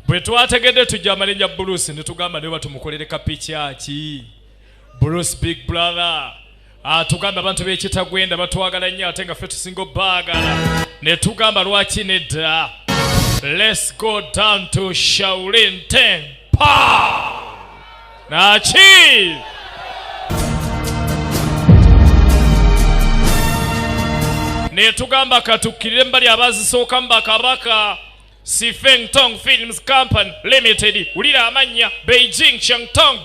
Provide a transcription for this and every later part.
bwe twategedde tujja amalenya Bruce ne tugamba ne batumukolere kapicha ki Bruce Big Brother tugamba abantu b'ekitagwenda batwagala nnyo ate nga ffe tusinga obbaagala ne tugamba lwaki nedda. Let's go down to Shaolin Temple. Nachi ne tugamba katukirire mbali abazisooka mbakabaka Sifeng Tong Films Company Limited ulira amanya Beijing Shangtong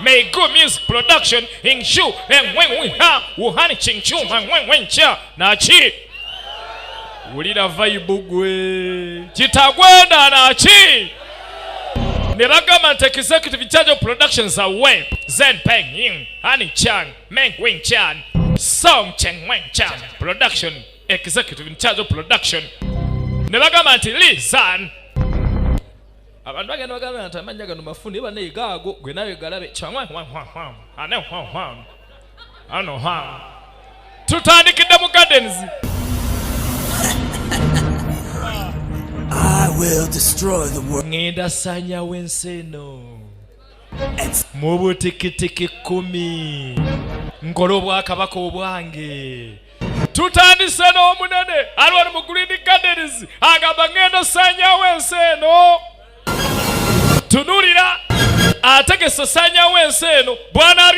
Meigu Music Production Hingshu Wenwenha Wuhan Chingchu Wenwencha Nachi ulira vibe gwe kitagwenda Nachi ne bagamba nti executive charge of productions away Zen Peng Ying Hani Chan Meng Wing Chan Song Cheng Wen Chan production executive in charge of production ne bagamba nti Lizan abantu bagenda bagamba nti amanya gano mafundi eba ne igaago gwe nawe galabe changwa ano tutandikidde mu gardens. I will destroy the world. Ngenda sanya wenseno mu butikitiki 10 nkolo obwakabaka obwange tutandise n'omunene alwali mu Green Gardens agamba ngenda sanya wenseno tunulira ategese sanya wenseno bwana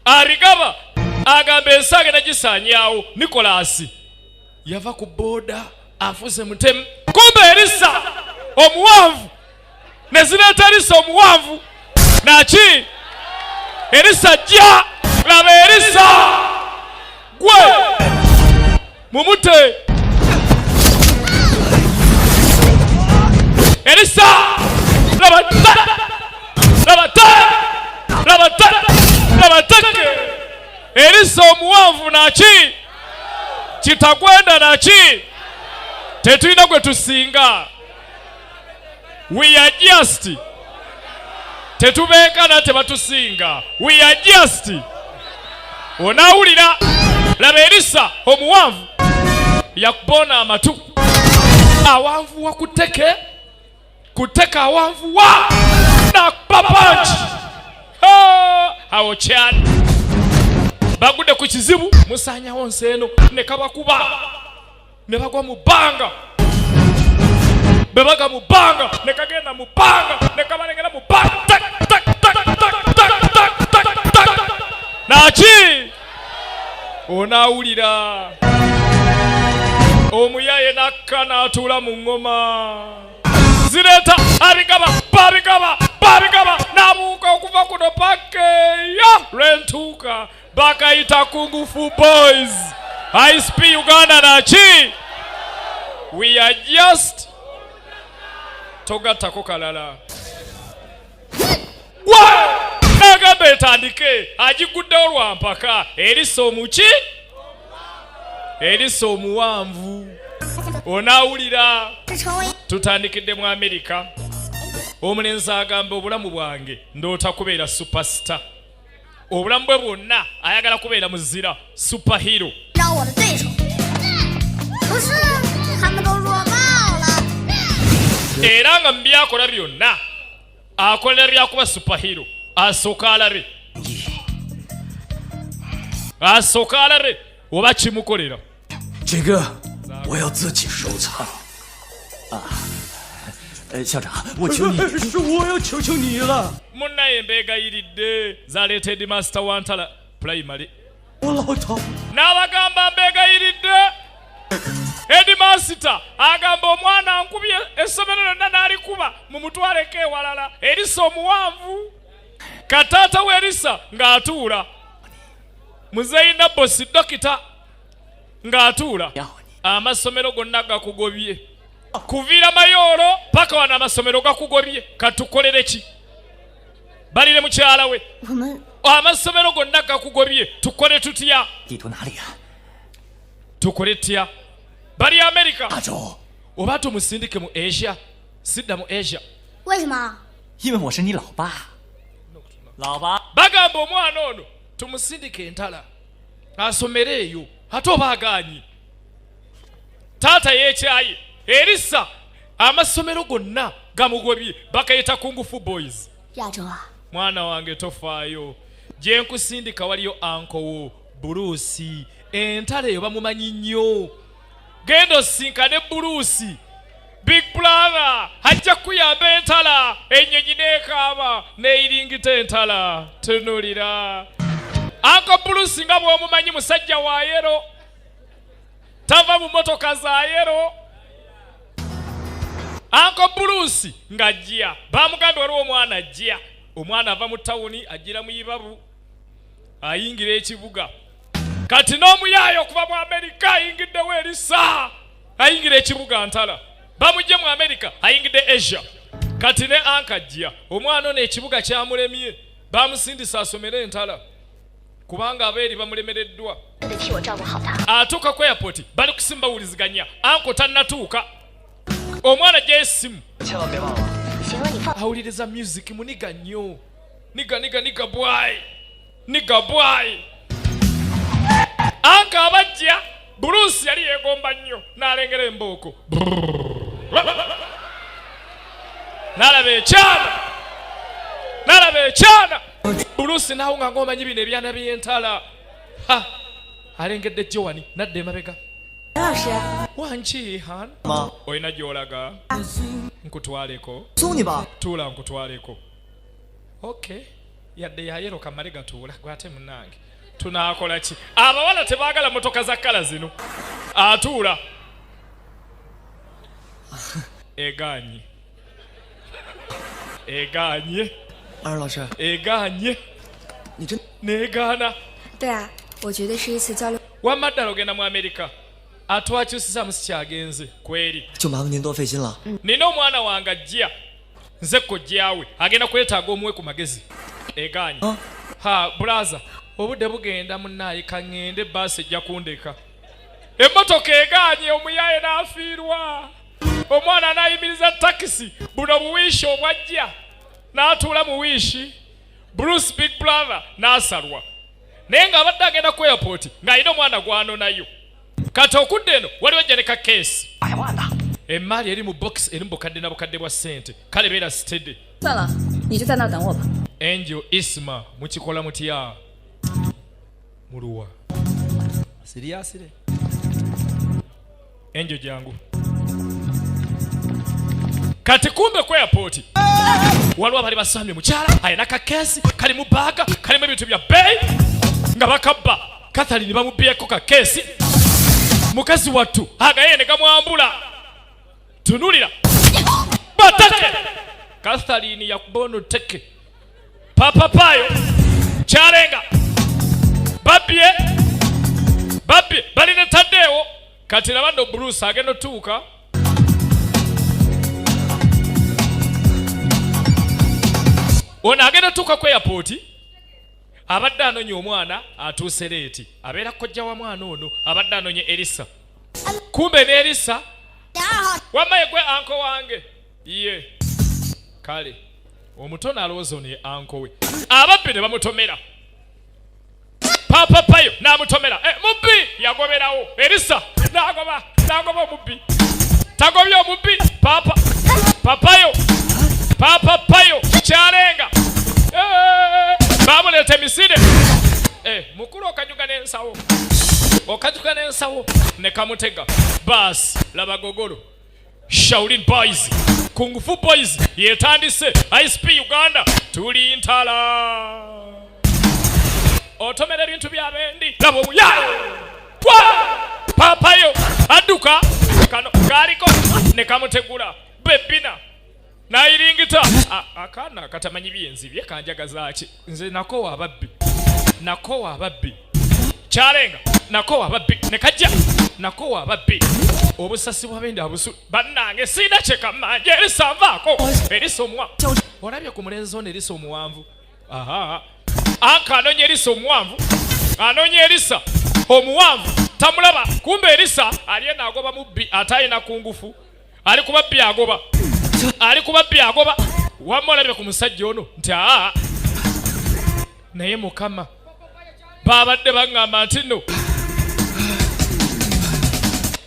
arigaba agamba ensange nagisanyawo Nicholas yava ku boda afuze mutemu kumbe Elisa omuwanvu nezireeta Elisa omuwanvu Nachi Elisa jja laba Elisa gwe mumute Elisa laba Elisa omuwanvu Nachi kitagwenda Nachi tetulina gwe tusinga. We are just tetubeekana tebatusinga. We are just onawulira laba Elisa omuwanvu yakubona amatu awanvu wa kuteka awanvu wa na papanchi awo kyali bagudde ku kizibu musanyawo nseeno ne kabakuba ne bagwa mu bbanga bebaga mu bbanga ne kagenda mu bbanga ne kabalengera mu bbanga Nachi onawulira omuyaye nakka n'atuula mu ngoma zireeta babigaba n'abuuka okuva kuno pakeya lwentuuka bakayita Kung Fu Boys ISP Uganda. Nachi we are just togatako kalala agamba etandike agiguddewo lwampaka Elisa omuki Elisa omuwanvu onawulira tutandikidde mu America omulenzi agamba obulamu bwange ndoota kubeera superstar obulamu bwe bwonna ayagala kubeera muzira superhero era nga mu byakola byonna akolera byakuba superhero asooka alare oba kimukolera 这个我要自己收藏校长我求你是我要求你了 munnaye mbeegayiridde zaleeta Headmaster Wantala primary 我老头 n'abagamba mbeegayiridde Headmaster agamba omwana ankubye essomero lyonna n'alikuba mu mutwaleko ewalala Elisa omuwanvu kataata we Elisa ng'atuula Muzeyina Bosi dokita ng'atuula amasomero gonna gakugobye kuviira Mayolo paka wana amasomero gakugobye katukolere ki balire mukyala we amasomero gonna gakugobye tukole tutya tukole tutya bali America oba tumusindike mu Asia sidda mu Asia 为什么因为我是你老爸 bagamba omwana ono tumusindike entala asomere eyo ate oba aganyi taata yeekyaye Elisa amasomero gonna gamugobye bakayita Kung Fu Boys. Mwana wange tofaayo gye nkusindika waliyo anko wo Bruce entale yo bamumanyi nnyo genda osinkane Bruce Big Brother hajja kuyamba entala ennyonyi neekaaba neeyiringita entala tunulira anko Bruce nga bw'omumanyi musajja wa yero tava mu motoka za yero anko Bruce ng'ajja bamugambye waliwo omwana ajja omwana ava mu tawuni ajjira mu Ibabu ayingira ekibuga kati n'omuyaayo okuva mu Amerika ayingiddewo Elisa ayingira ekibuga ntala bamujje mu Amerika ayingidde Asia kati ne ankajja omwana ono ekibuga kyamulemye bamusindisa asomere entala kubanga abeeri bamulemereddwa atuuka ku airport bali kusimba wuliziganya anko tannatuuka omwana gy'essimu awuliriza music muniga nnyo niga bwai anka abajja Bruce yali yeegomba nnyo n'alengera embooko n'alaba ekyana Bruce n'awunga ng'omanyi bino ebyana by'entala alengedde Joani nadda emabega wanki han olina gy'olaga nkutwaleko tuula nkutwaleko okay yadde yayero kamale gatuula gwate munange tunaakola ki abawala tebaagala motoka za kala zino atuula eganye 你真 negana 对啊，我觉得是一次交流。 wamaddala ogenda mu Amerika atwakyusizaamu sikyagenze kweri 就麻烦您多费心了。 nina omwana wange ajja nze kojjaawe agenda kwetaaga omuwe ku magezi eganye ha brother obudde bugenda munnaayi kaŋŋende baasi ejja kundeka emmotoka eganye omuyaaye n'afiirwa omwana n'ayimiriza takisi buno buwiishi obwajja n'atuula mu wiishi Bruce Big Brother n'asalwa naye ng'abadde agenda ku airport ng'alina omwana gw'anonayo kati okudde eno waliwo ejja ne ka keesi emmaali eri mu box eri mu bukadde na bukadde bwa ssente kale beera steady 算了，你就在那儿等我吧。 Angel Isma mukikola mutya muluwa siriyasire Angel jangu kati kumbe ku airport waliwo abali basamye mukyala ayina kakeesi kali mu baaga kalimu ebintu bya bbeeyi nga bakabba Catherine bamubyeko kakeesi mukazi wattu agaye ne gamwambula tunulira batake Catherine yakubono teke papa payo kyalenga babye balina taddeewo kati nabadde Bruce agenda otuuka ono agenda otuuka ku airport abadde anoonya omwana atuuse leeti abeera kojja wa mwana ono abadde anoonya Elisa kumbe ne Elisa wamaye gwe anko wange ye kale omutono alowooza ono ye anko we ababbi ne bamutomera papa payo n'amutomera mubbi yagoberawo Elisa n'agoba omubbi tagobye omubbi papa payo kyalenga bamuleeta emisire mukulu okajuga n'ensawo ne kamutega baasi laba gogolo Shaolin Boys Kung Fu Boys yetandise ISP Uganda tuli ntala otomera ebintu byabendi laba omuyaayo papayo adduka kano galiko ne kamutegula bebina nayiringita akaana katamanyi byenzi bye kanjagaza ki nze nakowa ababbi kyalenga nakowa ababbi ne kajja nakowa ababbi obusasi bw'abendi abusu bannange sina kyekamanje Elisa nvaako Elisa omuwanvu olabye ku mulenzi ono Elisa omuwanvu anka anoonya Elisa omuwanvu anoonya Elisa omuwanvu tamulaba kumbe Elisa aliye n'agoba mubbi ate alina kungufu ali ku babbi agoba wamma olabye ku musajja ono nti naye mukama babadde baŋŋamba nti nno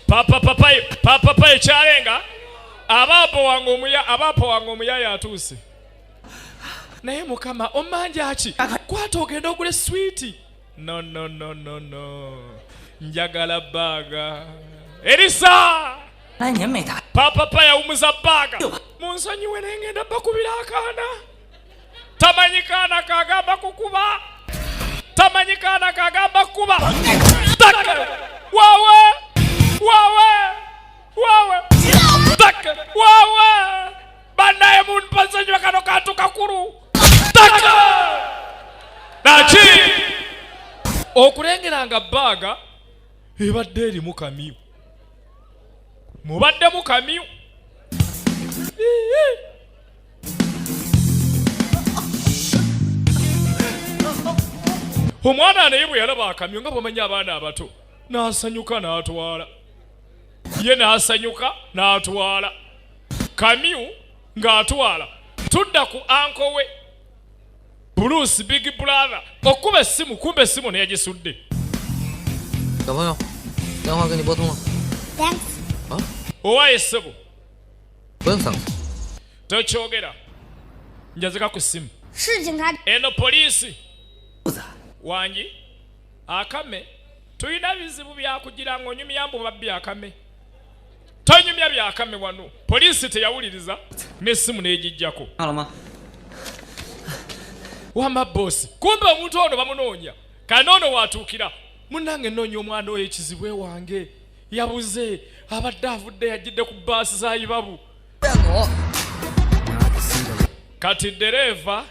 papa papayo kyalenga Abapo wange omuyaya atuuse. Naye mukama omanja aki? Kwata ogenda ogule sweet. No. Njagala baga. Elisa! Papa yawumuza baga. Munsonyiwe nengenda bakubira akaana. Tamanyikana kagamba kukuba. Tamanyikana kagamba kuba. Wawe. Taka. Wawe. Banaye munpasanywa kano kantu kakuru. Taka. Nachi. Okulengeranga baga ebadde eri mukamiyu. Mubadde mukamiyu. Omwana naye bwe yalaba akamyu nga bw'omanya abaana abato n'asanyuka n'atwala. Ye n'asanyuka n'atwala. Kamyu ng'atwala. Tudda ku anko we Bruce Big Brother. Okuba essimu kumbe essimu neyagisudde. 小朋友，电话给你拨通了。 Thanks. 啊， Owaye ssebo 不用 thanks。 tokyogera. Njazika ku ssimu. 是警察。 Eno poliisi. Wangi akame tuyina bizibu byakugira ng'onyumya mbu babbi akame. Tonyumya byakame wano. Poliisi teyawuliriza n'essimu n'egijjako. 好了吗？ Wamba boss. Kumbe omuntu ono bamunoonya. Kanoono watuukira. Munnange nnoonya omwana oyo ekizibwe wange. Yabuze. Abadde avudde yajjidde ku baasi za Ibabu. Kati dereva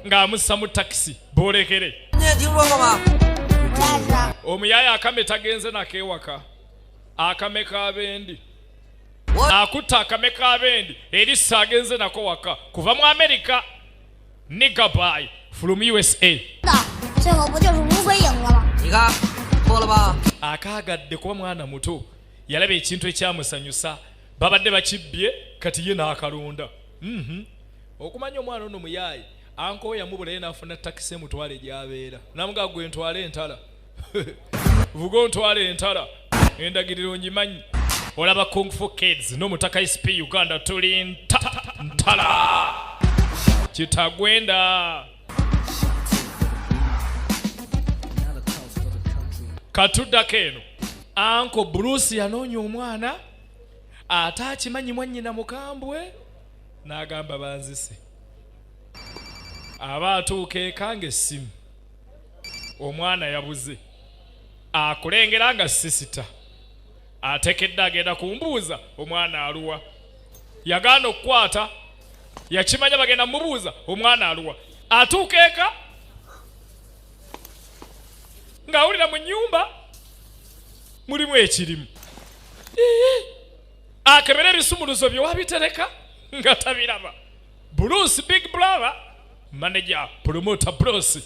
ng'amussa mu takisi. Boolekere. 你也听说过吗？ Omuyaya akame tagenze nako ewaka. Akame k'abendi. Akutta akame k'abendi. Erisa agenze nako waka. Kuva mu Amerika. Nigga bye from USA. 最后不就是乌龟赢了吗？ 你看，错了吧？ Akaagadde kuba mwana muto. Yalaba ekintu ekyamusanyusa. Babadde bakibbye kati ye n'akalonda. Okumanya omwana ono muyaayi. Anko yamubula ye n'afuna takisi emutwale gy'abeera. Namugaa gwe ntwale entala. Vuga ontwale entala. Endagiriro ngimanyi. Olaba Kung Fu Kids n'omutaka SP Uganda tuli ntala. Kitagwenda. Katudda keno. Anko Bruce yanoonya omwana. Ate akimanyi mwannyina mukambwe. N'agamba banzise. Aba atuuka eka ng'essimu. Omwana yabuze. Akulengera nga sisita. Atekedde agenda kumbuuza omwana aluwa. Yagaana okukwata. Yakimanya bagenda mubuuza omwana aluwa. Atuuka eka ng'awulira mu nnyumba mulimu ekirimu. Akebera ebisumuluzo bye wabitereka nga tabiraba. Bruce Big Brother manager promoter Bruce.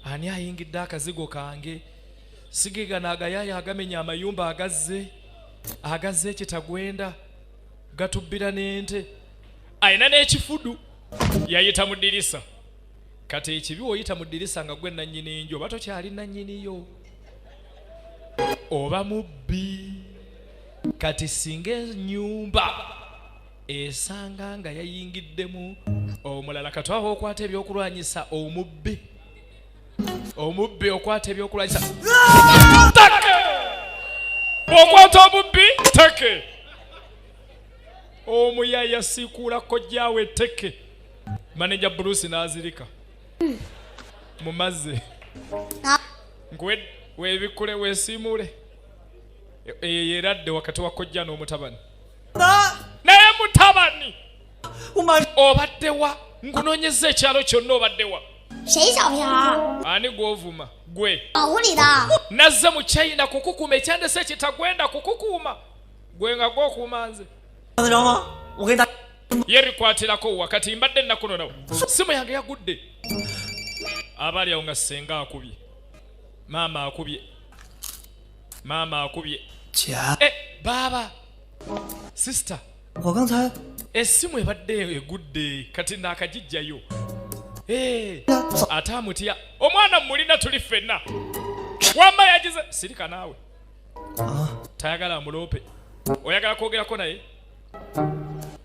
Ani ayingidde akazigo kange sigega n'agayaya agamenya amayumba agazze ekitagwenda gatubbira n'ente ayina n'ekifudu yayita mu ddirisa. Kati ekibi oyita mu ddirisa nga gwe nannyini njo oba tokyali nannyiniyo oba mubbi. Kati singa ennyumba esanga nga yayingiddemu omulala kati waba okwata ebyokulwanyisa omubbi okwata ebyokulwanyisa take okwata omubbi teke omuyaya siikuula kojjaawe teke. Manager Bruce n'azirika mumaze weebikule weesiimule yeeradde wakati wa kojja n'omutabani. Naye mutabani obadde wa? Ngunoonyeza ekyalo kyonna obadde wa? 谁小平儿？ Ani gw'ovuma gwe? 保护你的。 Nazze mu China kukukuuma ekyandese kitagwenda kukukuuma gwe nga gw'okuuma nze. 看得着吗？我给你打。 Ye bikwatirako wakati mbadde nakunonawo. Simu yange yagudde. Abali awo nga ssenga akubye. Maama akubye. 姐， Baba. Sister. 我刚才 Essimu ebadde egudde kati naakagijjayo. Ate amutya. Omwana mulina tuli ffenna. Wamba yagize. Sirika naawe. Tayagala amuloope. oyagala kwogerako naye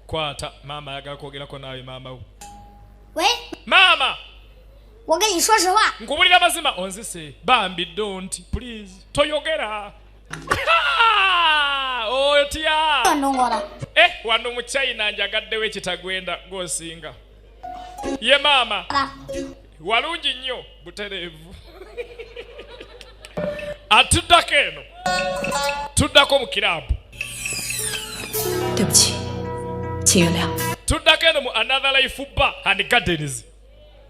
kwata mama ayagala kwogerako nawe mama wo 喂， mama 我跟你说实话， nkubulira mazima onzise bambi don't please toyogera otya 算中国的。 wano mu China njagaddewo ekitagwenda ng'osinga ye mama 好的， walungi nnyo butereevu atuddako eno tuddako mu kirabu 对不起，请原谅。 tuddako eno mu another life bar and gardens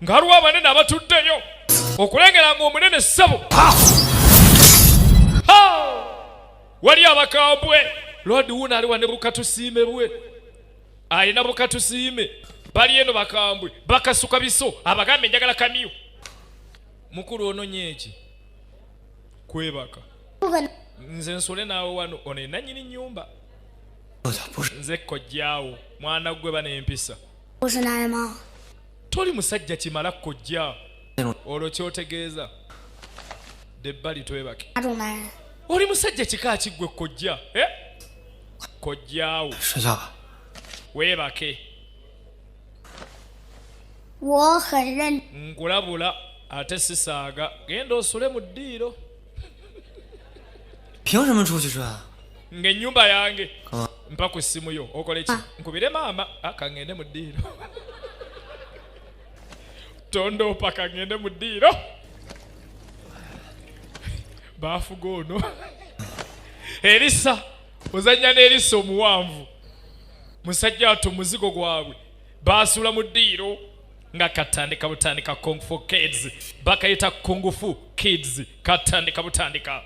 nga waliwo abanene abatuddeyo okulengera ng'omunene ssebo wali abakambwe lodi wuno ali wane bukatusiime bwe alina bukatusiime bali eno bakambwe bakasuka biso abagambe njagala kamyu mukulu ono nyeki kwebaka 不可能， nze nsole naawe wano ono ye nannyini nnyumba nze kojjaawo mwana gwe banempisa 不是男人吗？ toli musajja kimala kojja olwo kyotegeeza debbali twebake 哪种男人？ oli musajja kika kiggwe kojja kojjaawo 睡觉吧。 weebake 我很认， nkulabula ate sisaaga genda osule mu ddiiro 凭什么出去睡啊？ ng'ennyumba yange 啊， mpa ku ssimu yo okole ki nkubire maama kangende mu ddiiro tondoopa kangende mu ddiiro baafuga ono erisa ozannya n'erisa omuwanvu musajja wato muzigo gwabwe baasuula mu ddiiro nga katandika butandika kung fu kids bakayita kung fu kids katandika butandika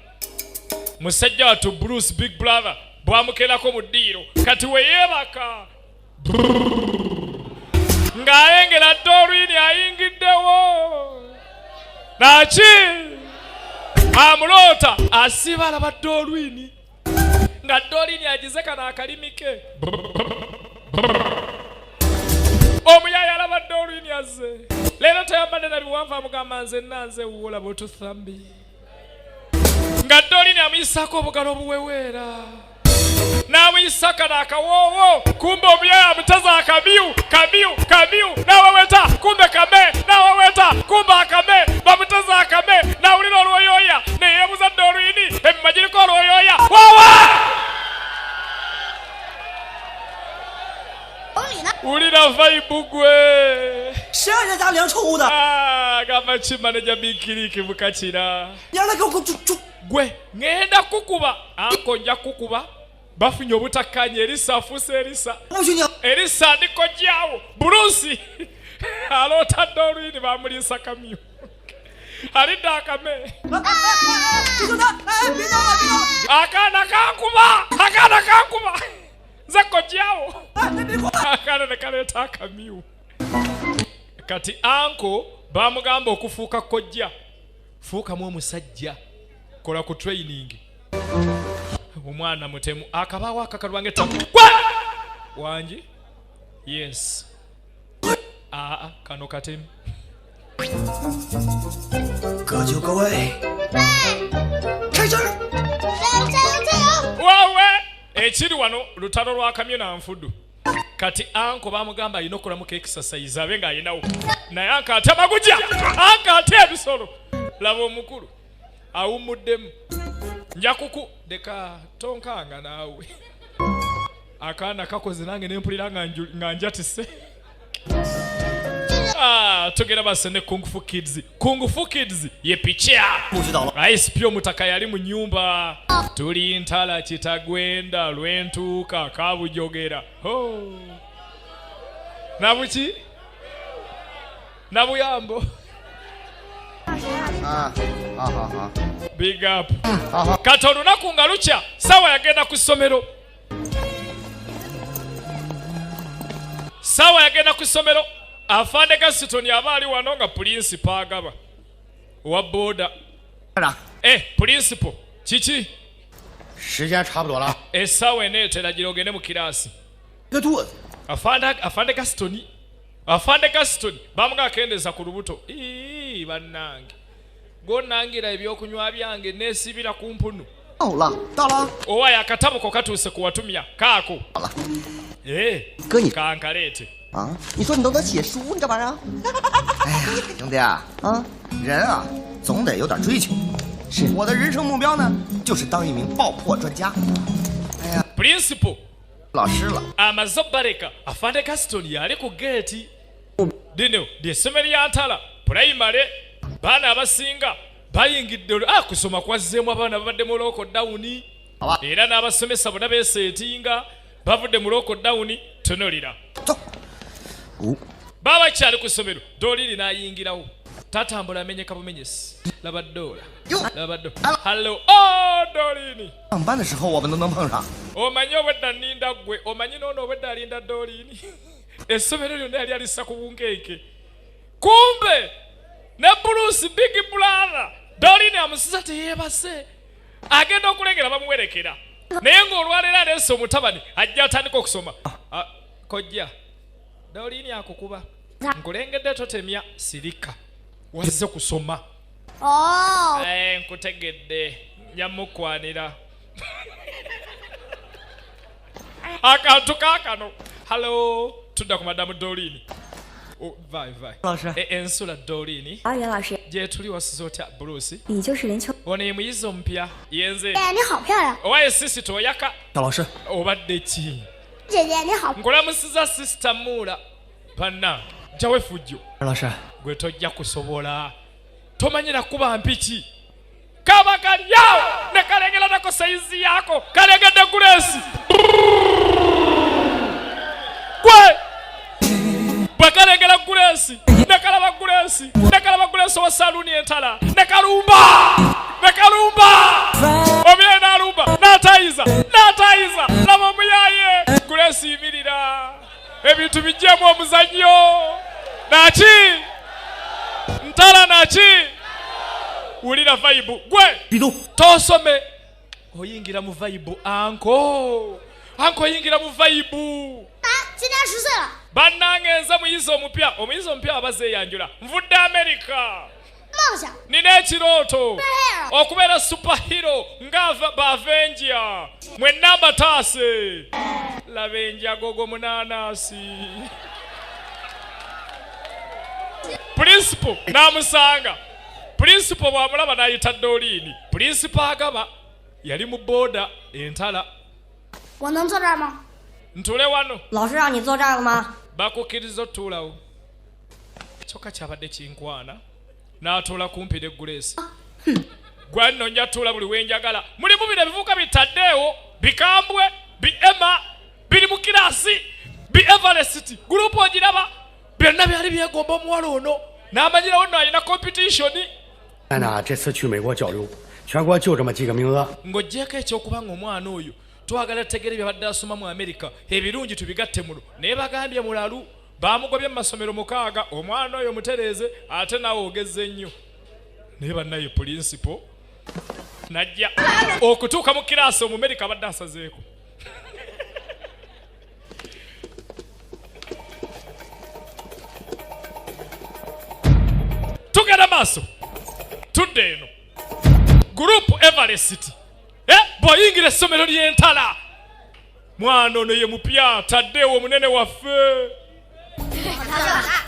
musajja wato Bruce Big Brother bwamukerako mu ddiiro kati weyeebaka ng'alengera Doreen ayingiddewo naki amuloota asiba alaba Doreen nga Doreen agize kano akalimi ke omuyaya alaba Doreen azze leero tayambadde na biwanvu amugamba nze nanze wuwola bwotuthambi nga Doreen amuyisaako obugalo obuweweera n'amuyisa kano akawoowo kumbe omuyaya amutaza akamyu n'aweweta kumbe kame n'aweweta kumbe akame bamutaza akame n'awulira olwoyooya neyeebuza Doreen emima giriko olwoyooya wawa 有理呢。 wulira vibe gwe 谁让人家两臭的？ gamba kimaneja bikiriki bukakira 你让他给我住！ gwe ngenda kukuba anko nja kukuba bafunye obutakkanya erisa afuuse erisa 不许你！ erisa ndiko jyawo Bruce aloota Doreen bamuliisa kamyu alidde akame 你说他！哎，别闹了，别闹了！ akaana kankuba nze kojjawo 哎，别过来！ akaana ne kaleeta akamyu kati anko bamugamba okufuuka kojja fuukamu omusajja kola ku training omwana mutemu akabaawo akakalwange wangi yes kano katemu 各就各位，开始！ wawe ekiri wano lutalo lwa kamyu na nfudu kati anko bamugamba alina okulamuka exercise abe ng'alinawo naye anka ate amagujja anka ate ebisolo laba omukulu awumuddemu nja kuku deka tonkanga naawe akaana kakoze nange nempulira nga njatise tugera base ne kung fu kids ye picha 不知道了。 ISP omutaka yali mu nyumba tuli ntala kitagwenda lwentuuka kabujogera nabuki nabuyambo big up kati olunaku nga lukya sawa yagenda ku ssomero afande Gaston aba ali wano nga principal agaba wa boda principal kiki 时间差不多了， essaawa eneetera gira ogende mu kiraasi 个肚子， afande Gaston bamuga akendeeza ku lubuto bannange gonangira ebyokunywa byange neesibira ku mpunu 到了。 owaye akatabo ko katuuse kuwatumya kaako. 好了。 哥你kankalete 啊，你说你都能写书，你这玩意儿？哎呀，兄弟啊，人啊，总得有点追求。是我的人生目标呢，就是当一名爆破专家。哎呀 principal 老师了。 amaze obaleka afande Gaston yali ku geeti. Lino ly'essomero lya Ntala primary. Baana abasinga bayingidde kusoma kwazzeemu abaana babadde mu lockdown. Era n'abasomesa bonna beeseetinga bavudde mu lockdown. Tunulira baba kyali ku ssomero Dolly n'ayingirawo. Tatambula amenyeka bumenyesi. Laba Dola. Hello Dolly. 上班的时候我们都能碰上。 Omanyi obwedda nninda ggwe, omanyi n'ono obwedda alinda Dolly. Essomero lyonna yali alissa ku bunkeeke. Kumbe ne Bruce Big Brother Dolly amusiza teyeebase. Agenda okulengera bamuwerekera. Naye ng'olwaleero aleese omutabani ajja atandika okusoma. Kojja Dolly akukuba. Nkulengedde totemya sirika. Wazze kusoma. Nkutegedde nyamukwanira. Akantu kaakano. Hello. Tudda ku Madamu Dolly. Vai. 老师。 Ensula Dolly. 袁老师， Gye tuli wasiza otya Bruce? 你就是林秋。 Ono ye muyizi omupya yenze. 姐你好漂亮， Owaye sisi toyaka. 赵老师， Obadde ki? 姐姐你好， Nkulamusiza sister Mula. Banna jawe fujjo. 老师， Gwe tojja kusobola. Tomanyira kuba mpiki. Kaba kalyawo ne kalengera nako saizi yako. Kalengedde Grace. Gwe bwakalengera Grace. Ne kalaba Grace. Ne kalaba Grace wa saluni Entala. Ne kalumba. Omye n'alumba. N'atayiza. Laba omuyaye. Grace yimirira. Ebintu bijjemu omuzannyo. Naki? Ntala naki? Ulira vibe. Gwe tosome. Oyingira mu vibe anko yingira mu vibe. 今年10岁了， Bannangenza muyizi omupya abazeeyanjula. Nvudde America. 梦想 Nina ekirooto okubeera superhero nga Avenger. Mwenna abataase. Laba enjago g'omunaanasi. Principal n'amusanga. Principal bw'amulaba n'ayita Dolly. Principal agaba yali mu boda Entala. 我能坐这儿吗？ Ntule wano. 老师让你坐这儿了吗？ Bakukkiriza otuulawo. Kyokka kyabadde kinkwana. N'atuula kumpi ne Grace. Gwe nno nja tuula buli wenjagala. Mulimu bino ebivuka bitaddeewo. Bikambwe, Emma, biri mu kirasi, Everest. Gurupu ogiraba. Byonna byali byegomba omuwala ono. N'amanyirawo nno alina competition. 安娜这次去美国交流，全国就这么几个名额。 Ng'oggyeko ekyokuba ng'omwana oyo twagala tutegere byabadde asoma mu America ebirungi tubigatte muno naye bagambye mulalu baamugobye mu masomero 6 omwana oyo mutereeze ate nawe ogezze nnyo naye bannaye principal najja okutuuka mu kiraasi Omumerika abadde asazeeko. Tugenda maaso tudde eno gurupu Everest. Bw'oyingira essomero ly'Entala mwana ono ye mupya Taddewo munene waffe.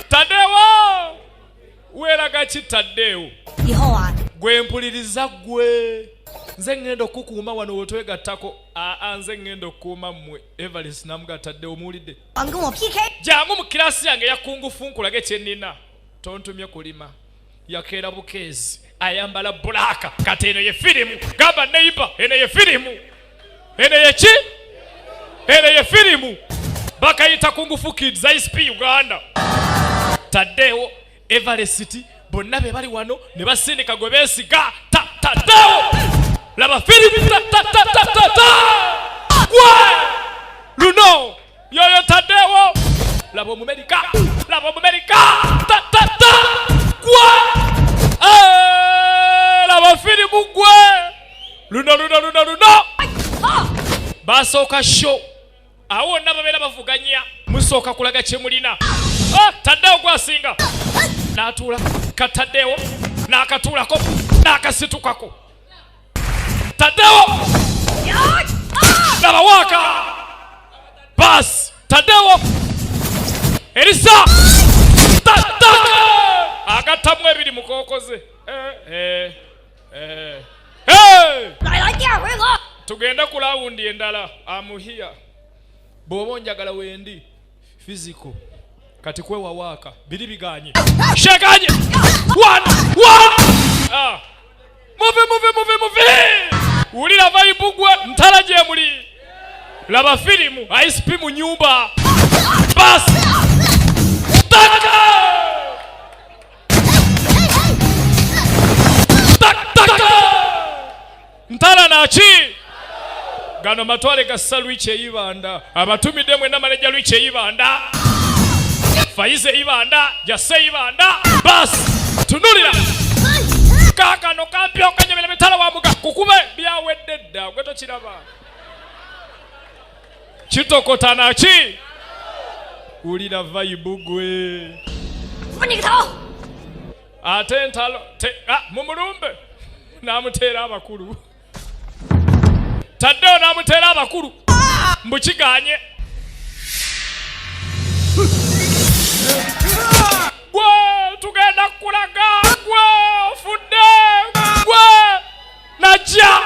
Taddewo weeraga ki Taddewo? 以后啊， Gwe mpuliriza gwe nze ngenda okukuuma wano wetwegattako. Nze ngenda okukuuma mmwe. Everest n'amuga Taddewo muwulidde? 跟我 PK。 Jangu mu kirasi yange yakungufu nkulage kye nnina. Tontumye kulima. Yakeera bukeezi. Ayambala bulaka. Kati eno ye firimu. Gamba neighbor, eno ye firimu. Eno ye ki? Eno ye firimu. Bakayita Kungufu Kids ISP Uganda. Taddewo, Everest, bonna be bali wano ne basindika gwe beesiga. Taddewo! Laba firimu. Gwe! Luno! Yoyo Taddewo! Laba Omumerika! Gwe! Laba firimu gwe! Luno! Basooka show. Awo wonna babeera bavuganya. Musooka kulaga kye mulina. Taddewo gwasinga. N'atuula Kataddewo. N'akatuulako. N'akasitukako. Tadeo laba waka bas Tadeo Elisa agatamwe biri mukokoze tugenda ku laundi endala amuhia bobo njagala wendi physical kati kwewa waka biri biganye shekanye move ulira vaibugwe ntalaje muli laba filimu ISP mu nyumba bas taka ntala nachi gano matwale ga salwiche ibanda abatumide mwe na manager lwiche ibanda faize ibanda jase ibanda bas tunulira kaka no kampyo kanyemele metala wa muga kukube byawededda gweto kiraba kitokota nachi ulira vaibugwe atentalo mumulumbe namutera abakuru Tadeo namutera abakuru mbukiganye gwe tugenda kulaga gwe ofudde gwe najja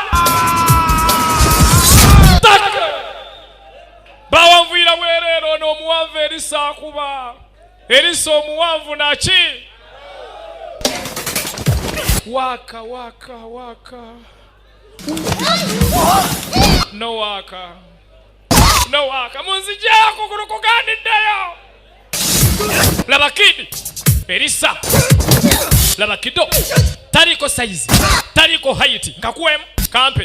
bawavira werero n'omuwanvu Elisa kuba Elisa omuwanvu naki waka no waka munzijja kugulu kuganiddeyo laba kidi Elisa laba kido taliko size taliko height ngakuwemu kampe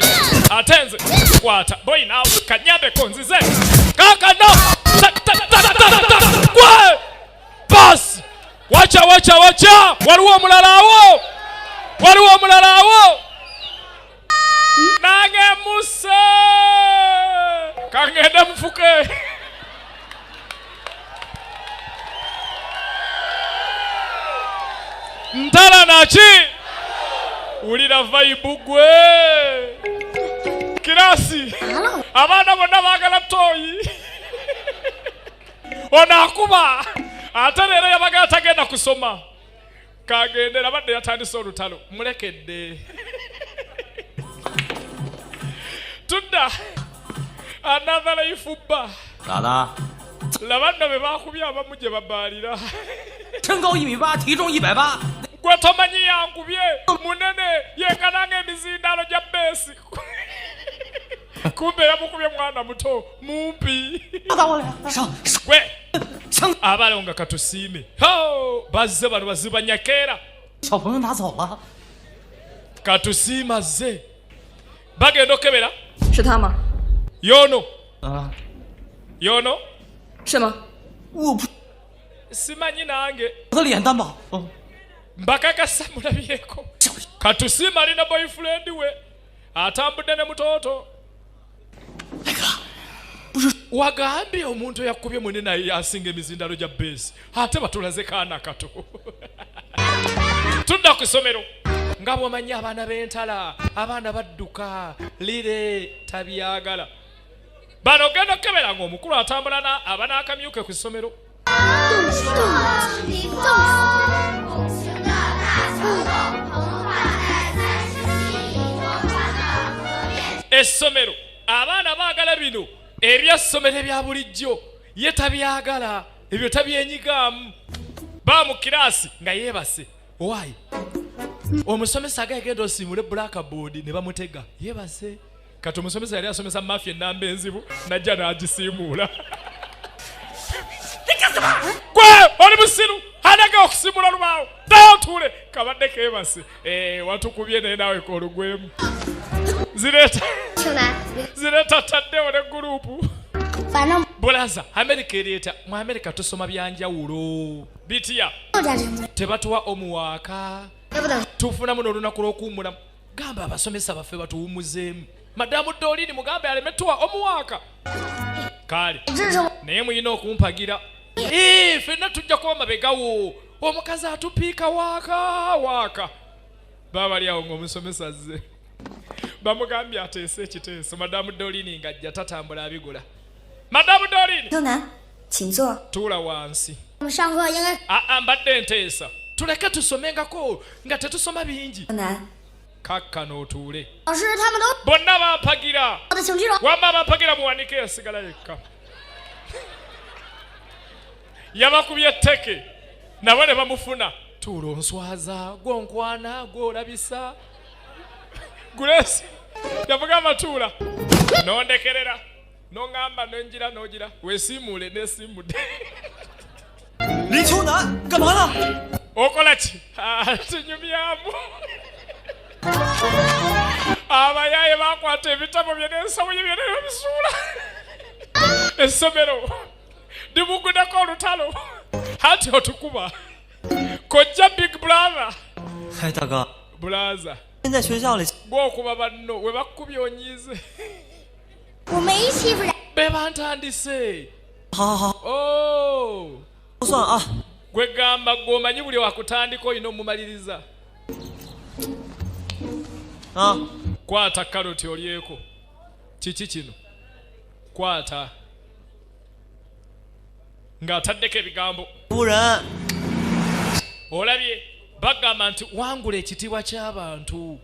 atenze kwata boy now kanyambe konzize kaka no kwa pass wacha waliwo mulalawo nange muse kangenda mfuke ntala nachi ulira vaibugwe kirasi abana bonna bagala toyi onakuba aterera yabagala tagenda kusoma kagendera badde yatandise olutalo mulekedde tunda another life ba 咋的？ labanda be bakubya abamuje babalira 身高1.8米，体重180。 gwe tomanyi yankubye munene yekananga emizindalo gya besi kumbe yamukubye mwana muto mumpi gwe abalonga katusiime bazze bano bazibanyakera 小朋友拿走了。 katusiima ze bagenda okebera 是他吗？ yono 啊， yono 是吗？ 我不， simanyi nange 我的脸蛋吧。嗯， mbakakasa mulabyeko katusiima alina boyfriend we atambudde ne mutoto wagambye omuntu yakubye munene asinga emizindalo gya besi ate batulaze kaana kato tudda ku ssomero nga bwomanyi abaana b'entala abaana badduka lire tabyagala bano genda okebera ng'omukulu atambula abanaakamyuke ku ssomero essomero abaana baagala bino ebyassomero ebya bulijjo ye tabyagala ebyo tabyenyigaamu ba mu kiraasi nga yeebase owaayi omusomesa agagenda osiimule blackboard ne bamutega yeebase kati omusomesa yali asomesa mafya ennamba enzibu najja n'agisiimuula gwe oli musiru anaga okusimula lubaawo taotule kabadde keebase watukubye naye naawe koolugwemu zireeta taddewo ne gurupu bulaza amerika ereeta mu amerika tusoma byanjawulo bitya tebatuwa omuwaaka tufunamu n'olunaku lw'okuwummulamu gamba abasomesa baffe batuwummuzeemu madamu dolini mugambe alemetuwa omuwaaka kale naye muyina okumpagira ffenna tujja kuba mabegawo omukazi atupiika waaka baba ali awo ng'omusomesa azze bamugambye ateese ekiteeso madamu Dolini ng'ajja tatambula abigula. Madamu Dolini 东南，请坐。 tuula wansi. 我们上课应该 mbadde nteesa tuleke tusomengako nga tetusoma bingi. 东南， kakkano otuule. 老师他们都 bonna bampagira 我的请举手。 wamma bampagira muwanike yasigala yekka. Yabakubye etteke nabo ne bamufuna. Tuula onswaza gwonkwana gwolabisa. Grace yamugamba tuula nondekerera nongamba nonjira nogira weesiimuule neesiimudde. 林秋南，干嘛呢？ okola ki? Tinyumyamu. Abayaaye bakwata ebitabo bye n'ensawo bye byonna ne babisuula. Essomero libuguddeko olutalo. Hati otukuba. Kojja Big Brother. 哎，大哥， Brother. 现在学校里 Gw'okuba banno we bakkubye onyize. 我没欺负人。 Be bantandise. 好好好， Oh. 不算啊。 Gwe gamba gw'omanyi buli wakutandika olina omumaliriza. 啊， Kwata karoti olyeko. Kiki kino? Kwata. Ng'ataddeko ebigambo. 夫人， Olabye bagamba nti wangula ekitiibwa ky'abantu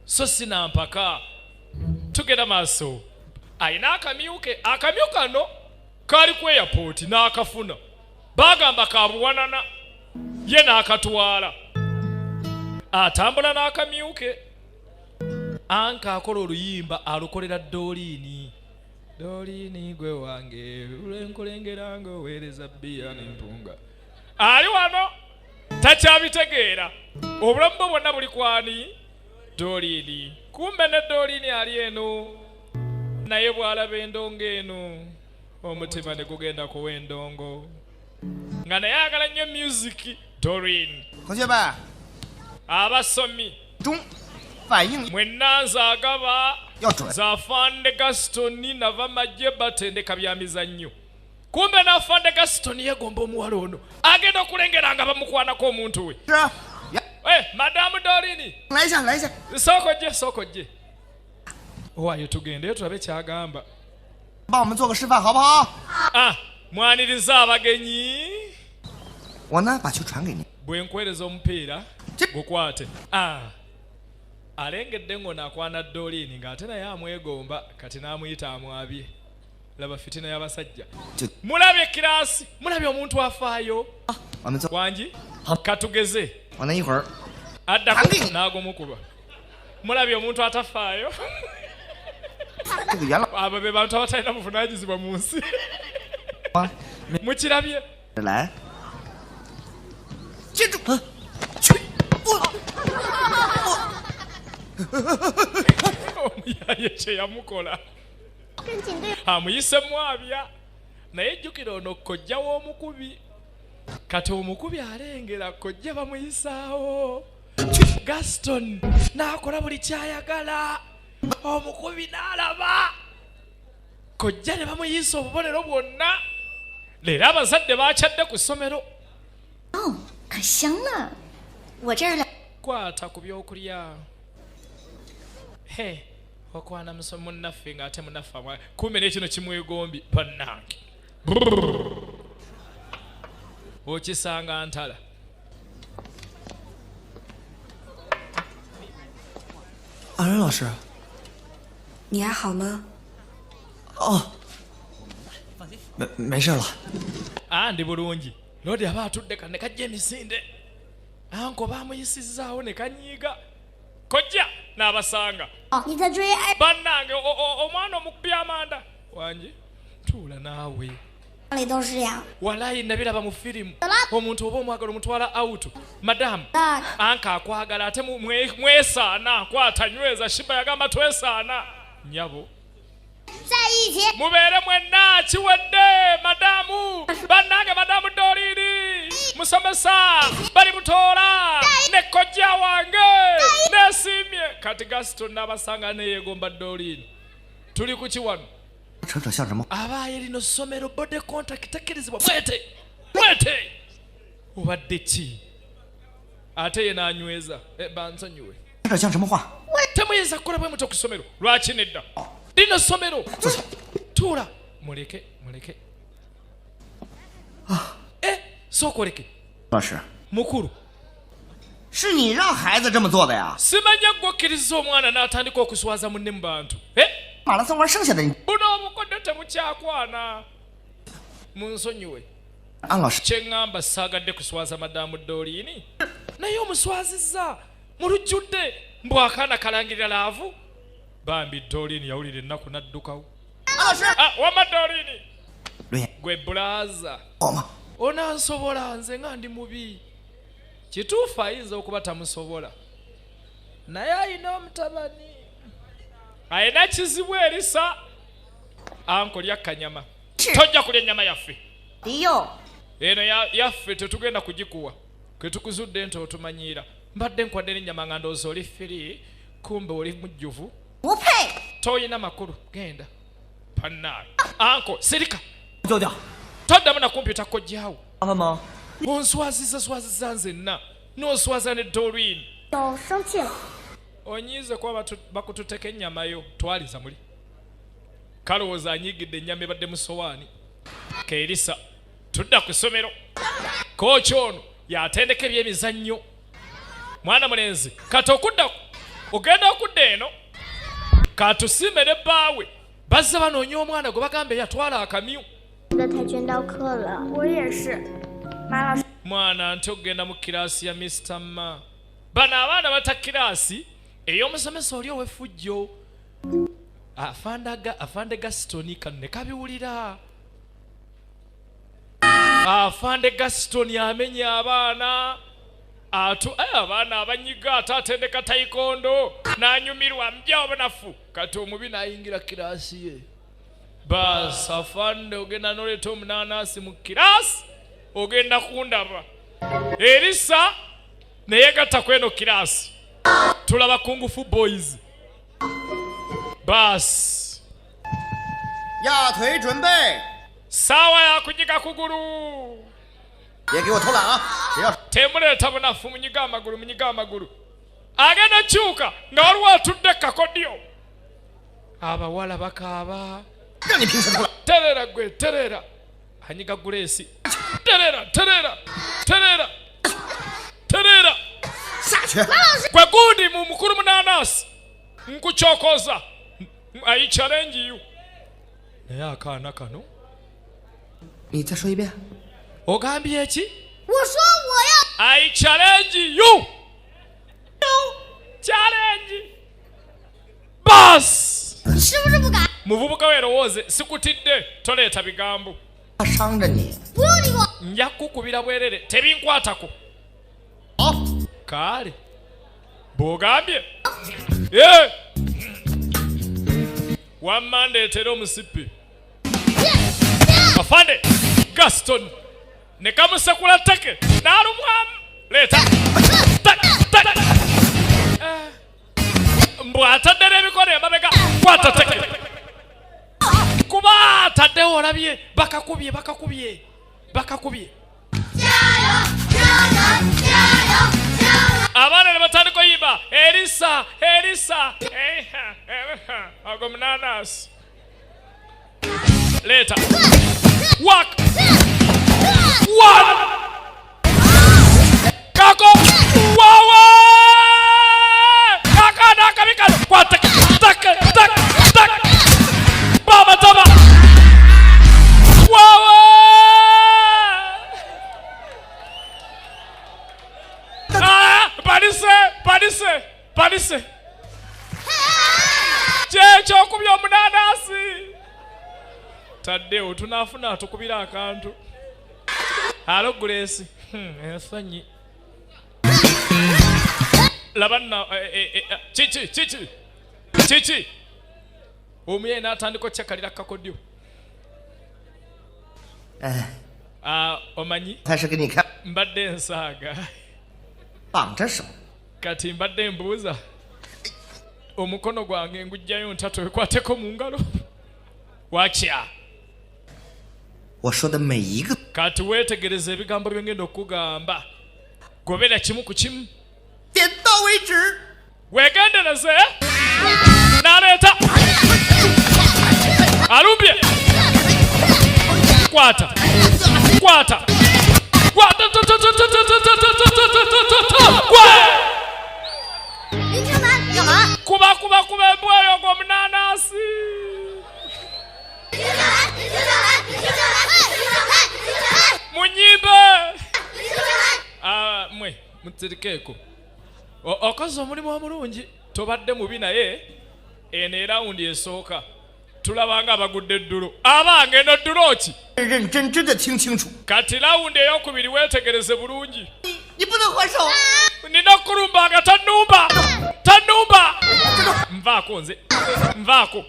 so sina mpaka. Tugenda maaso. Ayina akamyuke. Akamyu kano kaali ku airport n'akafuna. Bagamba kabuwanana. Ye n'akatwala. Atambula n'akamyuke. Anka akola oluyimba alukolera Dolini. Dolini gwe wange ulenkulengera ng'oweereza bbiya n'empunga. Ali wano takyabitegeera. Obulamu bwe bwonna buli kwani Dolini. Kumbe ne Dolini ali eno. Naye bw'alaba endongo eno omutima ne gugenda kuwa endongo. Nga naye ayagala nnyo music Dolini. 同学们， Abasomi 中反应 mwenna nzaagaba 要准。 za Fande Gaston nava majje batendeka bya mizannyo. Kumbe na Fande Gaston yegomba omuwala ono agenda okulengera nga bamukwanako omuntu we. 是啊，呀， Madamu Dolini 来一下，来一下。 soko gye. Waayo tugendeyo tulabe kyagamba. 帮我们做个示范好不好？ Mwaniriza abagenyi. 我呢，把球传给你。 Bwe nkwereza omupiira gukwate. Alengedde ng'ono akwana Dolini ng'ate naye amwegomba kati n'amuyita amwabye. Laba fitina y'abasajja. Mulabye kirasi, mulabye omuntu afaayo. 我们做， Wangi katugeze. 我呢一会儿 Addako n'agumukuba. Mulabye omuntu atafaayo. 这个元老 Abo be bantu abatalina buvunaanyizibwa mu nsi. 啊， Mukirabye. 来，接住，去，Omuyaye kye yamukola. 跟警队 Amuyise mwabya. Naye jjukira ono kojja w'omukubi. Kati omukubi alengera kojja bamuyisaawo. Gaston n'akola buli kyayagala. Omukubi n'alaba. Kojja ne bamuyisa obubonero bwonna. Leero abazadde baakyadde ku ssomero. 哦，可香了。我这儿来。 Kwata ku byokulya. He, okwana musomo munnaffe ng'ate munnaffe amwa. Kumbe n'ekino kimwegombi bannange. Okisanga ntala. 安然老师， 你还好吗？ 哦，没事了。 Ndi bulungi. Lodi aba atudde kane kajja emisinde. Anko baamuyisizaawo ne kanyiiga. Kojja n'abasanga. 你在追爱 Bannange omwana omukubi amanda. Wangi tuula naawe. 里都是呀。 Walayi nabiraba mu firimu. Omuntu oba omwagala omutwala out. Madamu. 那 Anka akwagala ate mwesaana. Kwata nyweza Shiba yagamba twesaana. Nyabo. 在一起。 Mubeere mwenna kiwedde madamu. Bannange madamu Dolini. Musomesa bali mutoola. Ne kojja wange. Neesiimye. Kati Gaston n'abasanga neyeegomba Dolini. Tuli ku kiwano. 扯扯像什么？ Abaaye lino ssomero bode contact tekkirizibwa mwete. Obadde ki? Ate ye n'anyweza. Bansonyiwe. 这像什么话？ temuyinza kukola bwe muto ku ssomero lwaki nedda lino ssomero tuula muleke sooka oleke 老师， mukulu 是你让孩子这么做的呀？ simanya gwokkiriza omwana n'atandika okuswaza munne mu bantu 马拉松玩剩下的你， buno obukodde temukyakwana munsonyiwe 安老师， kyeŋŋamba saagadde kuswaza madaamu dooliini naye omuswazizza mulujjudde mbw akaana kalangirira laavu bambi dooliini yawulira ennaku n'addukawo 安老师， wama dooliini 轮眼 gwe bulaaza 好吗？ onansobola nze nga ndi mubi kituufu ayinza okuba tamusobola naye ayina omutabani ayina kizibu erisa anko lya kanyama tojja kulya ennyama yaffe 迪佑， eno yaffe tetugenda kugikuwa ketukuzudde nti otumanyiira mbadde nkwadde n'ennyama nga ndowooza oli firi kumbe oli mujjuvu 不配。 toyina makulu genda pannaayo anko sirika 丢掉， toddamu nakumpyuta kojjaawo 麻烦吗？ onswazizza nzenna n'oswaza ne dolwini 都生气了， onyiize kuba bakututeka ennyama yo twaliza muli kalowooza anyiigidde ennyama ebadde mu sowaani keerisa tudda ku ssomero kooki ono yatendeka ebyemizannyo mwana mulenzi kati ogenda okudda eno katusime ne bbaawe bazze banoonya omwana gwe bagamba yatwala akamyu 的跆拳道课了，我也是。马老师， mwana nti okugenda mu kiraasi ya Mr. Ma bano abaana bata kiraasi ey'omusomesa oli ow'effujjo afande Gaston kano ne kabiwulira afande Gaston amenya abaana abaana abanyiga ate atendeka taikondo n'anyumirwa mbya obunafu kati omubi n'ayingira kiraasi ye bas afande ogenda n'oleeta omunaanaasi mu kiraasi ogenda kundaba erisa neyegatta kweno kiraasi tulaba kungufu boys bas 压腿准备， sawa ya kunyiga kugulu 别给我偷懒啊！谁要 temuleeta bunafu munyiga amagulu agenda kyuka nga waliwo atudde kakodyo abawala bakaaba 让你平时偷懒， terera gwe terera anyiga gulesi terera 下去！ gwe gundi mu mukulu munanasi nkuchokoza ayi challenge you naye akaana kano 你再说一遍。 ogambye eki 我说我 I challenge you challenge bas 要，你是不是不敢？ muvubuka weerowooze sikutidde toleeta bigambo 他伤着你。 不用理我。 nja kukubira bwerere tebinkwatako 好， kale bw'ogambye wamma ndeetera omusipi afande Gaston ne kamusekula tteke n'alumwamu leeta mbw atadde n'emikono emabega kwata tteke kuba ataddewo olabye bakakubye abaana ne batandika oyimba erisa ago munanasi leeta wak one kako wawa akana akabikano kwata tak baba taba wawa palise kyekyokuby omunanasi taddewo tunafuna atukubira akantu alo gulesi ensonyi labanna kiki omuye n'atandika okyakalira kakodyo 哎， omanyi 还是给你看， mbadde ensaaga 绑着手。 kati mbadde mbuuza omukono gwange ngujjayo ntatu ekwateko mu ngalo wakya 我说的每一个， kati weetegereza ebigambo byongenda okugamba gobera kimu ku kimu 点到为止。wegendereze naleta alumbye kwata林青南干嘛？ kuba embwayo ng'omunanasi munyimbe mwe mutsirikeeko okoze omulimu omulungi tobadde mubi naye eno erawundi esooka tulabanga abagudde eddulo abange eno ddulo ki 认真的听清楚， kati rawundi eyokubiri weetegereze bulungi 你不能还手。 nina okulumbanga tanumba nvaako nze nvaako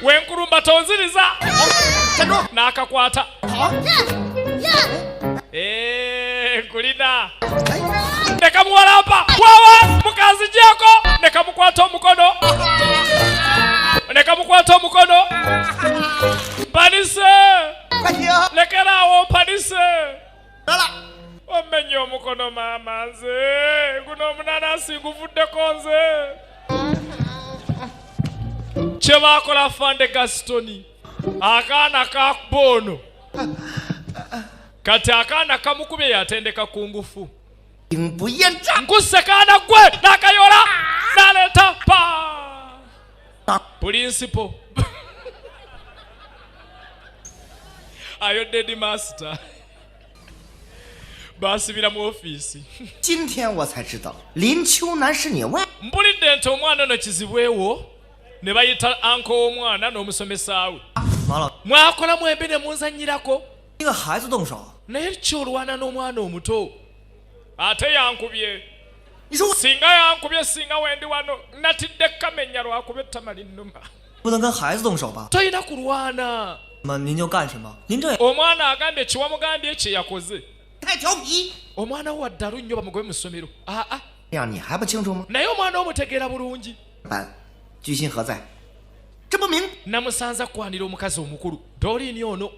wenkulumba tonziriza n'akakwata nkulina nekamuwalampa wawa mukazi gyeko nekamukwata omukono mpanise lekeraawo mpanise 得了， omenye omukono maama nze guno omunanasi nguvuddeko nze kyebakola fande Gastoni akaana ka bono kati akaana kamukubye yatendeka ku ngufu 兵不厌诈。 nkusse kaana gwe n'akayola n'aleeta pa principal ayodde di master basibira mu ofiisi 今天我才知道林秋南是你外。 mpulidde nti omwana ono kizibwewo ne bayita anko w'omwana n'omusomesa we 马老， mwakola mwembi ne munzanyirako 一个孩子动手， naye kyolwana n'omwana omuto ate yankubye 你说我 singa yankubye singa wendi wano natidde kamenya lwakuba ettama linnuma 不能跟孩子动手吧？ toyina kulwana 那么您就干什么？您这 omwana agambye kiwamugambye kye yakoze 太调皮， omwana wo addalu nnyo bamugobe mu ssomero aa 这样你还不清楚吗？ naye omwana omutegeera bulungi 班，居心何在？这不明 namusanza kwanira omukazi omukulu doliini ono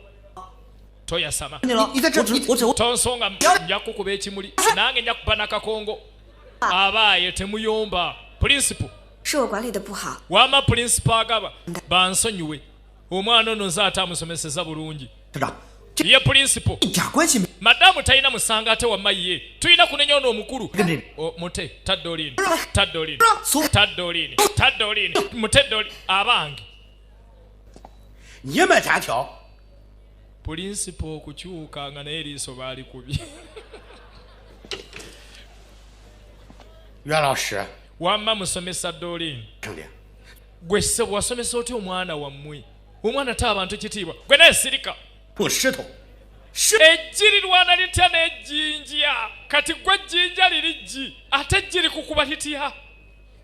toyasama 你了， 你在这 我 tonsonga nja kukuba ekimuli nange nja kuba nakakongo abaaye temuyomba principal 是我管理的不好， wama principal agaba bansonyiwe omwana ono nze ate amusomeseza bulungi 校长， ye principal 一点关系没。 madamu talina musanga ate wamma ye tulina kunenya ono omukulu 跟这 mute taddoliini mute ddoli abange 你们家挑， principal okukyukanga naye eriiso baalikubye 袁老师， wamma musomesa ddoliini 兄弟， gwe ssebo wasomesa otya omwana wammwe omwana te abantu kitiibwa gwe naye sirika 用石头， eggi lirwana litya n'ejjinja kati gwe ejjinja lirijji ate eggi likukuba litya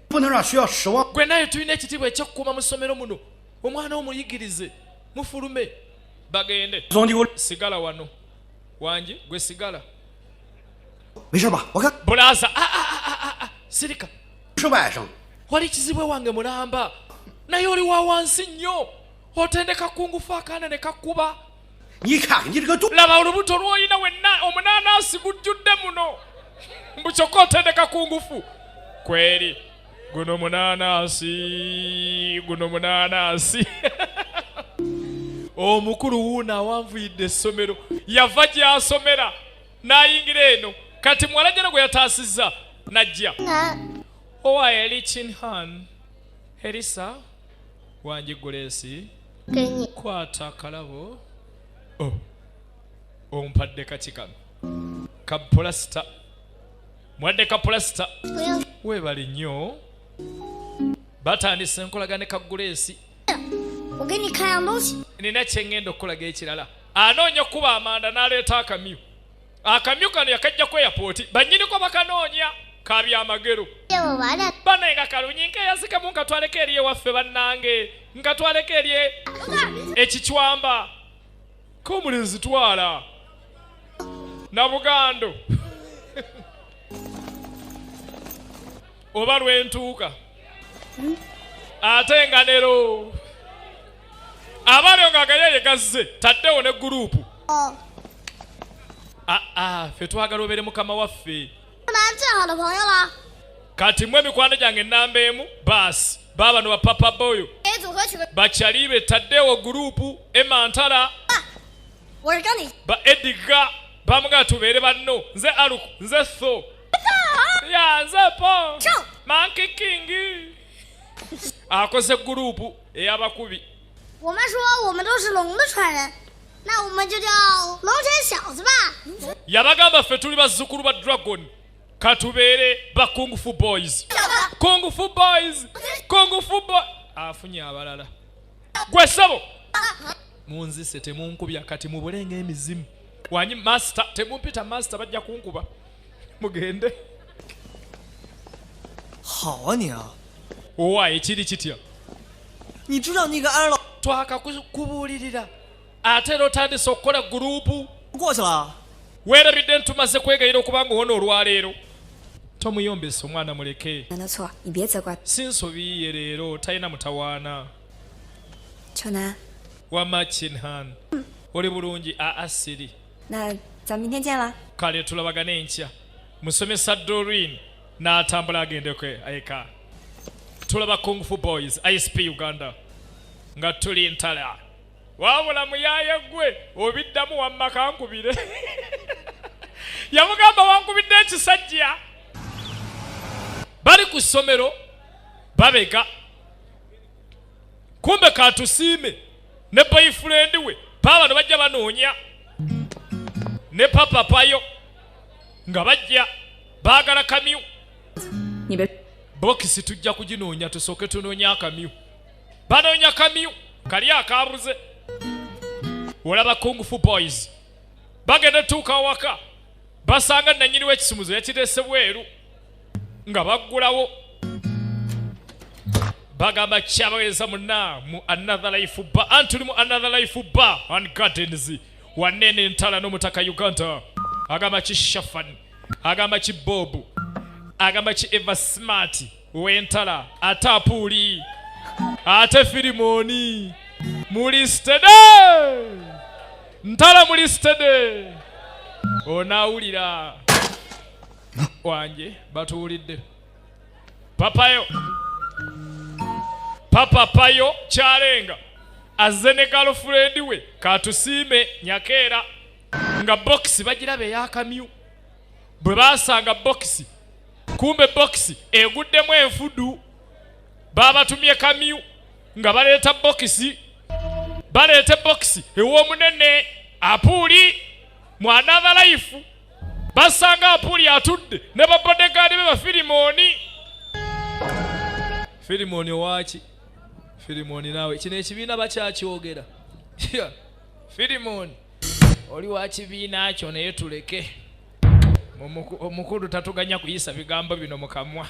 不能让学校失望。 gwe naye tulina ekitiibwa ekyokukuuma mu ssomero muno omwana omuyigirize mufulume bagende 总的我 sigala wano wangi gwe sigala 没事吧？我看 bulaaza sirika 是外甥， wali kizibwe wange mulamba naye oli wa wansi nnyo otendeka kungufu akaana ne kakkuba 你看看你这个肚， laba olubuto lw'olina wenna omunaanansi gujjudde muno mbukyokka otendeka kungufu kweri guno munaanansi omukulu wuuno awanvuyidde essomero yava gy'asomera n'ayingira eno kati muwala gyano gwe yataasizza najja 南 owaye eli chinhan erisa wangi gulesi 给你， kwata akalabo ompadde kaki kano kapulasita mwadde kapulasita 不要， weebale nnyo batandise enkolagana ne kagulesi 我给你看样东西。 nina kyengenda okukolaga ekirala anoonya okuba amanda n'aleeta akamyu akamyu kano yakajja ku airport bannyiniko bakanoonya kabyamagero 借我玩的， banaye nga kalunyi nkeyazikemu nkatwaleko eri ewaffe bannange nkatwaleko eri ekicwamba k'omulenzi twala na bugando oba lwentuuka ate nga nero abalyo nga gayeye gazze taddewo ne guruupu 哦， ffe twagala obeere mukama waffe 南最好的朋友了。kati mwe mikwano gyange ennamba emu baasi baba no Papa Boy bachalibe taddewo gurupu Emantala ba Edgar bamuga tubeere banno nze Aluku nze So ya nze Po Monkey King akoze gurupu eyabakubi 我们说我们都是龙的传人，那我们就叫龙城小子吧。 yabagamba ffe tuli bazzukulu ba Dragon katubeere ba Kung Fu Boys. Kung Fu Boys. Kung Fu Boy. Afunye abalala. Gwe Sabo. Munzise temunkubya kati mubulenge emizimu. Wanyi master temumpita master bajja kunkuba. Mugende. 好啊你啊！ Owa ekiri kitya. 你知道那个二老 twakakubulirira ate lotandise okukola gurupu 过去了？ weerabidde ntumaze kwegayira okubanga wona olwaleero tomuyombesa omwana muleke 难道错？你别责怪。 sinsobiiye leero talina mutawaana 秋楠， wama Chinhan oli bulungi asiri 那咱们明天见了。 kale tulabagane enkya musomesa Doreen n'atambula agendeko eka tulaba Kung Fu Boys ISP Uganda nga tuli ntala wabula muyaye gwe obiddamu wamma kankubire yamugamba wankubidde ekisajja bali ku ssomero babega kumbe katusiime ne boyfriend we baba no bajja banoonya ne Papa Payo nga bajja baagala kamyu 你别 bokisi tujja kuginoonya tusooke tunoonya akamyu banoonya kamyu kali akaabuze olaba Kung Fu Boys bagenda tuuka waka basanga nannyini w'ekisumuzo yakiteese bweru nga baggulawo bagamba kyabaweeza munna mu Another Life Bar anti tuli mu Another Life Bar and Gardens wanene ntala n'omutaka Uganda agamba ki Shafan agamba ki Bob agamba ki Eva Smart w'entala ate Apuuli ate Filimoni muli stede ntala muli stede onaawulira wanje batuwulidde Papa Payo Kyalenga azze ne girlfriend we katusiime nyakeera nga boxi bagirabe yakamyu bwe basanga boxi kumbe boxi eguddemu enfudu babatumye kamyu nga baleeta boxi baleete boxi ew'omunene Apuuli mu Another Life basanga Apuuli atudde ne babodegaadi be ba Filimoni owaki Filimoni naawe kino ekibiina bakyakyogera Filimoni oli wa kibiina kyo naye tuleke omukulu tatuganya kuyisa bigambo bino mu kamwa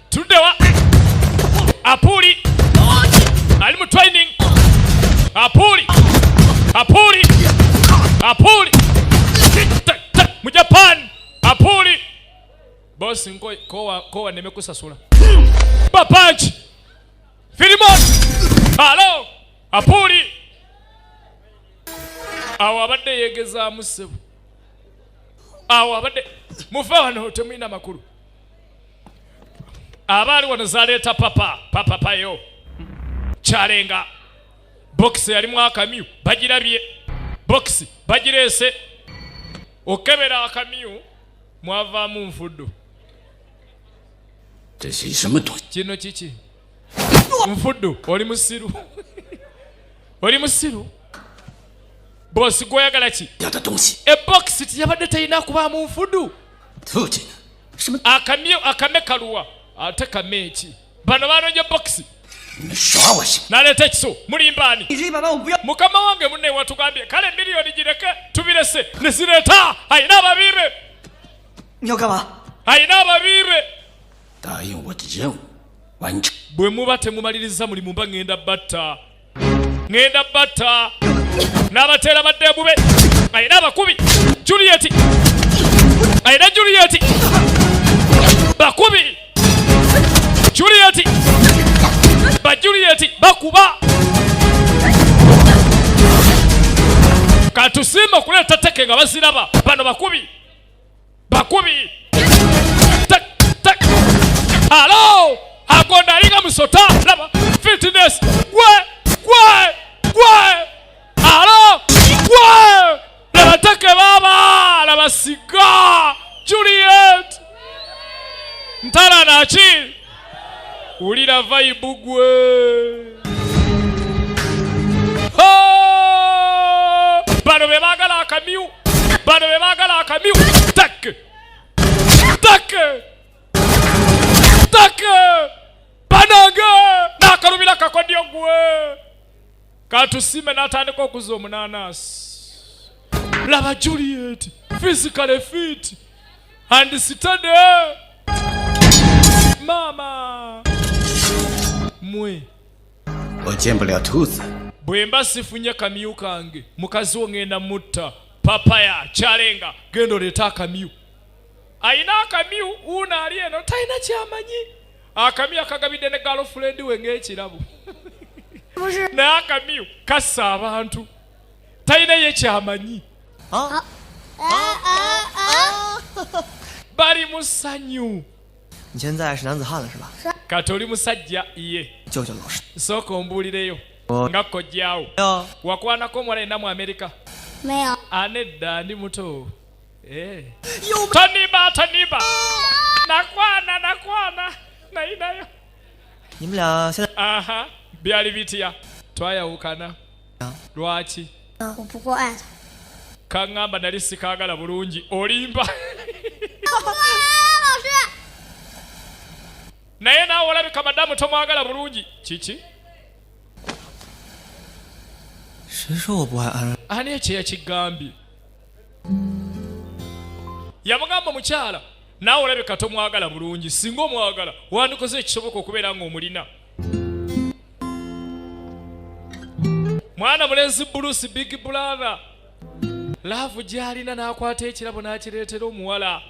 tuddewa Apuuli ali mu training Apuuli mu Japan Apuuli bosi kowa neme kusasula bapanchi Filimoni halo Apuuli awo abadde yeegezaamu ssebo awo abadde muve wano temulina makulu abaali wano zaleeta Papa Payo Kyalenga boxi yalimu akamyu bagirabye boxi bagireese okebera akamyu mwavaamu nfuddu kino kiki nfuddu oli musiru bosi gwoyagala ki eboxi tiyabadde talina kubaamu nfuddu akamyu akamekaluwa ate kameeki bano banonye boxi naleeta ekiso mulimbaani mukama wange munne watugambye kale miliyoni gireke tubirese ne zireeta ayina ababiibe ayina ababiibe bwe muba temumaliriza mulimu mba ŋŋenda batta n'abateera badde bube ayina abakubi ayina Juliet bakubi Juliet bakuba katusiima okuleeta teke nga baziraba bano bakubi Hello! Agonda alinga musota. Laba. Fitness. Gwe. Hello! Gwe. Laba take baba. Laba siga. Juliet. Ntala nachi. Ulira vibe gwe. Bano bebagala akamyu. Tak. Bananga. Nakalubira kakodyo gwe. Katusime natandika okuza omunanasi. Laba Juliet. Physically fit. And steady. Mama. Mwe. 我见不了兔子。 Bwemba sifunye kamyu kange mukazi ongenda mutta papaya chalenga gendo leta kamyu aina kamyu una ali eno taina kyamanyi akamyu akagabide ne girlfriend we ng'ekirabu na akamyu kassa abantu taina ye kyamanyi bali musanyu 你现在是男子汉了是吧？ katoli musajja iye 救救老师。 sooka ombuulireyo nga kojjaawo wakwanako omuwala yenna mu Amerika 没有。 anedda ndi muto toniba nakwana nainayo 你们俩现在 aha byali bitya twayawukana lwaki 我不够爱他。 kaŋŋamba nali sikaagala bulungi olimba 老师， naye naawe olabika madamu tomwagala bulungi kiki 谁说我不爱安？ ani ekyo yakigambye yamugamba mukyala naawe olabika tomwagala bulungi singa omwagala wandikoze ekisoboka okubeera ng'omulina mwana mulenzi Bruce Big Brother laavu gy'alina n'akwata ekirabo n'akireetera omuwala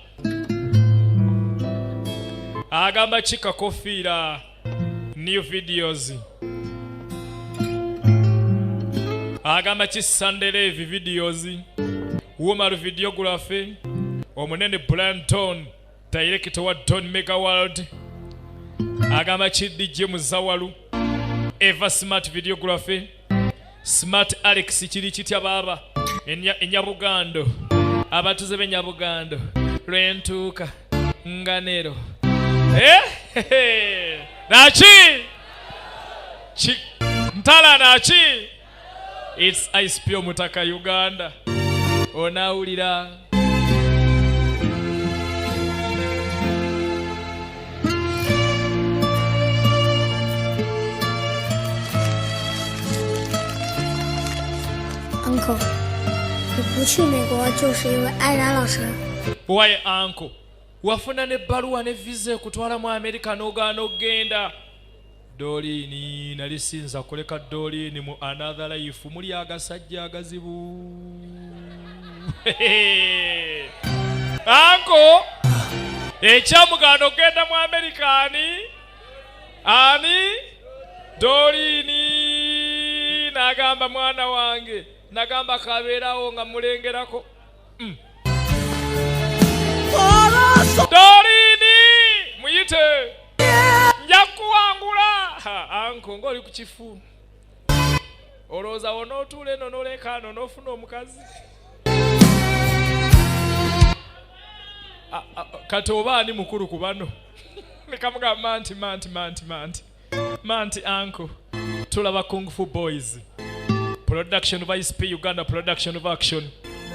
agamba Chika Kofiira new videos agamba Kisandelevi videos Woman videography omunene Blanton director wa Don Mega World agamba Chidije Muzawalu Eva Smart videography Smart Alex kiri kitya baba enyabugando abatuze b'enyabugando lwentuuka nganero nachi ntala nachi it's ISP omutaka Uganda onawulira Uncle， 你不去美国就是因为安然老师。 Why uncle wafuna ne baluwa ne visa ekutwala mu America n'ogaana okgenda Dolini nali sinza kuleka Dolini mu another life muli agasajja agazibu uncle ekyamugaana okgenda mu America ani Dolini nagamba mwana wange nagamba kabeerawo nga mulengerako Dolini muyite nja kuwangula anko ng'oli ku kifu olowooza wonootuula eno n'oleka ano n'ofuna omukazi kati oba ani mukulu ku bano nekamugamba manti anko tulaba Kung Fu Boys production of ISP Uganda production of action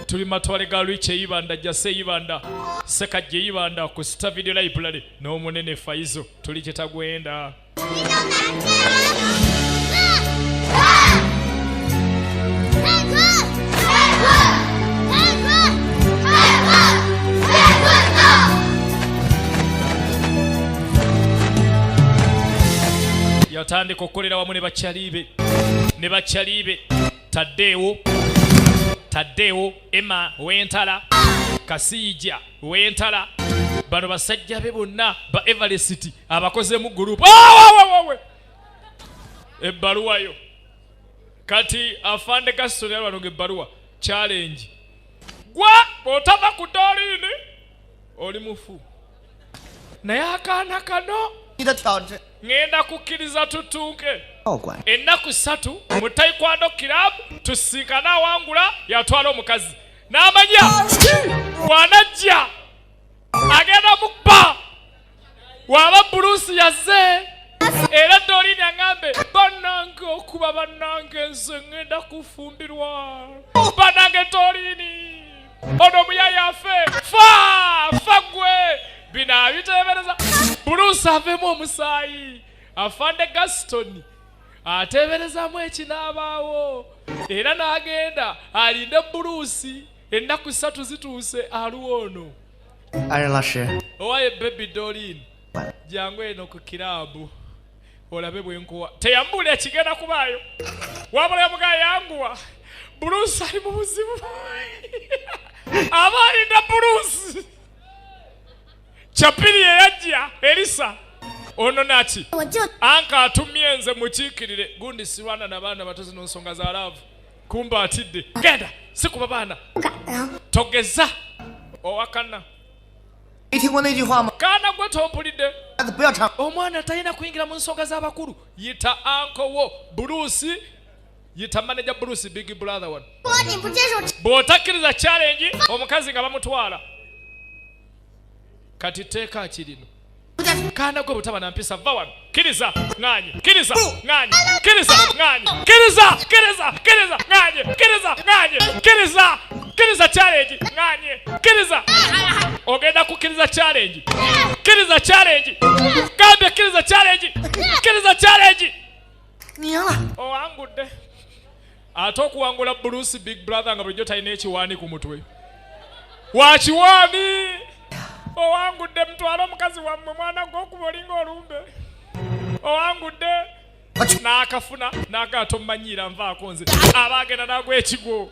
tuli matwale ga Rich Eyibanda Jase Eyibanda Sekajje Eyibanda ku Star Video Library n'omunene Faizo tuli kitagwenda yatandika okukolera wamu ne bakyalibe Taddeewo Emma Wentala Kasijja Wentala bano basajja be bonna ba Everest abakozemu group ebbaluwa yo kati afande Gaston alwanonga ebbaluwa challenge gwa otava ku Dolini oli mufu naye akaana kano 你的挑战。 ngenda kukkiriza tutuuke 道馆 ennaku 3 mu taekwondo club tusinkana awangula yatwala omukazi n'amanya bwanajja agenda mukba waba Bruce yazze era Dolini aŋŋambe bannange okuba bannange nze ngenda kufumbirwa bannange Dolini ono muyaya afe fa gwe bino abiteebereza Bruce avemu omusaayi afande Gaston ateeberezaamu ekinaabaawo era n'agenda alinde Bruce ennaku 3 zituuse aluwa ono 安仁老师， owaye baby Dolin jangu eno ku kirabu olabe bwenkuwa teyambula ekigenda kubaayo wabula yamuga yanguwa Bruce ali mu buzibu abalinda Bruce chapiri yeyajja Elisa ono naki 我就 anka atumye nze mukiikirire gundi sirwana na baana batozi n'ensonga za laavu kumba atidde genda sikuba baana 不敢呀。 togeza owakana 没听过那句话吗？ kaana gwe tompulidde 孩子不要唱。 omwana talina kuyingira mu nsonga z'abakulu yita anko wo Bruce yita manager Bruce big brother one 如果你不接受， bw'otakkiriza challenge omukazi nga bamutwala kati teeka kirino kaana gwe butaba na mpisa va wano kkiriza ŋŋaanye kkiriza ŋŋaanye kkiriza ŋŋaanye kkiriza ŋŋaanye kkiriza challenge ŋŋaanye kkiriza ogenda kukkiriza challenge kkiriza challenge gambye kkiriza challenge 你赢了。 owangudde ate okuwangula Bruce big brother nga bulijjo talina ekiwaani ku mutwe wakiwaani owangudde mutwale omukazi wammwe mwana gw'okuba olinga olumbe owangudde n'akafuna n'akaato mmanyiira nvaako nze aba agenda n'agwa ekigwo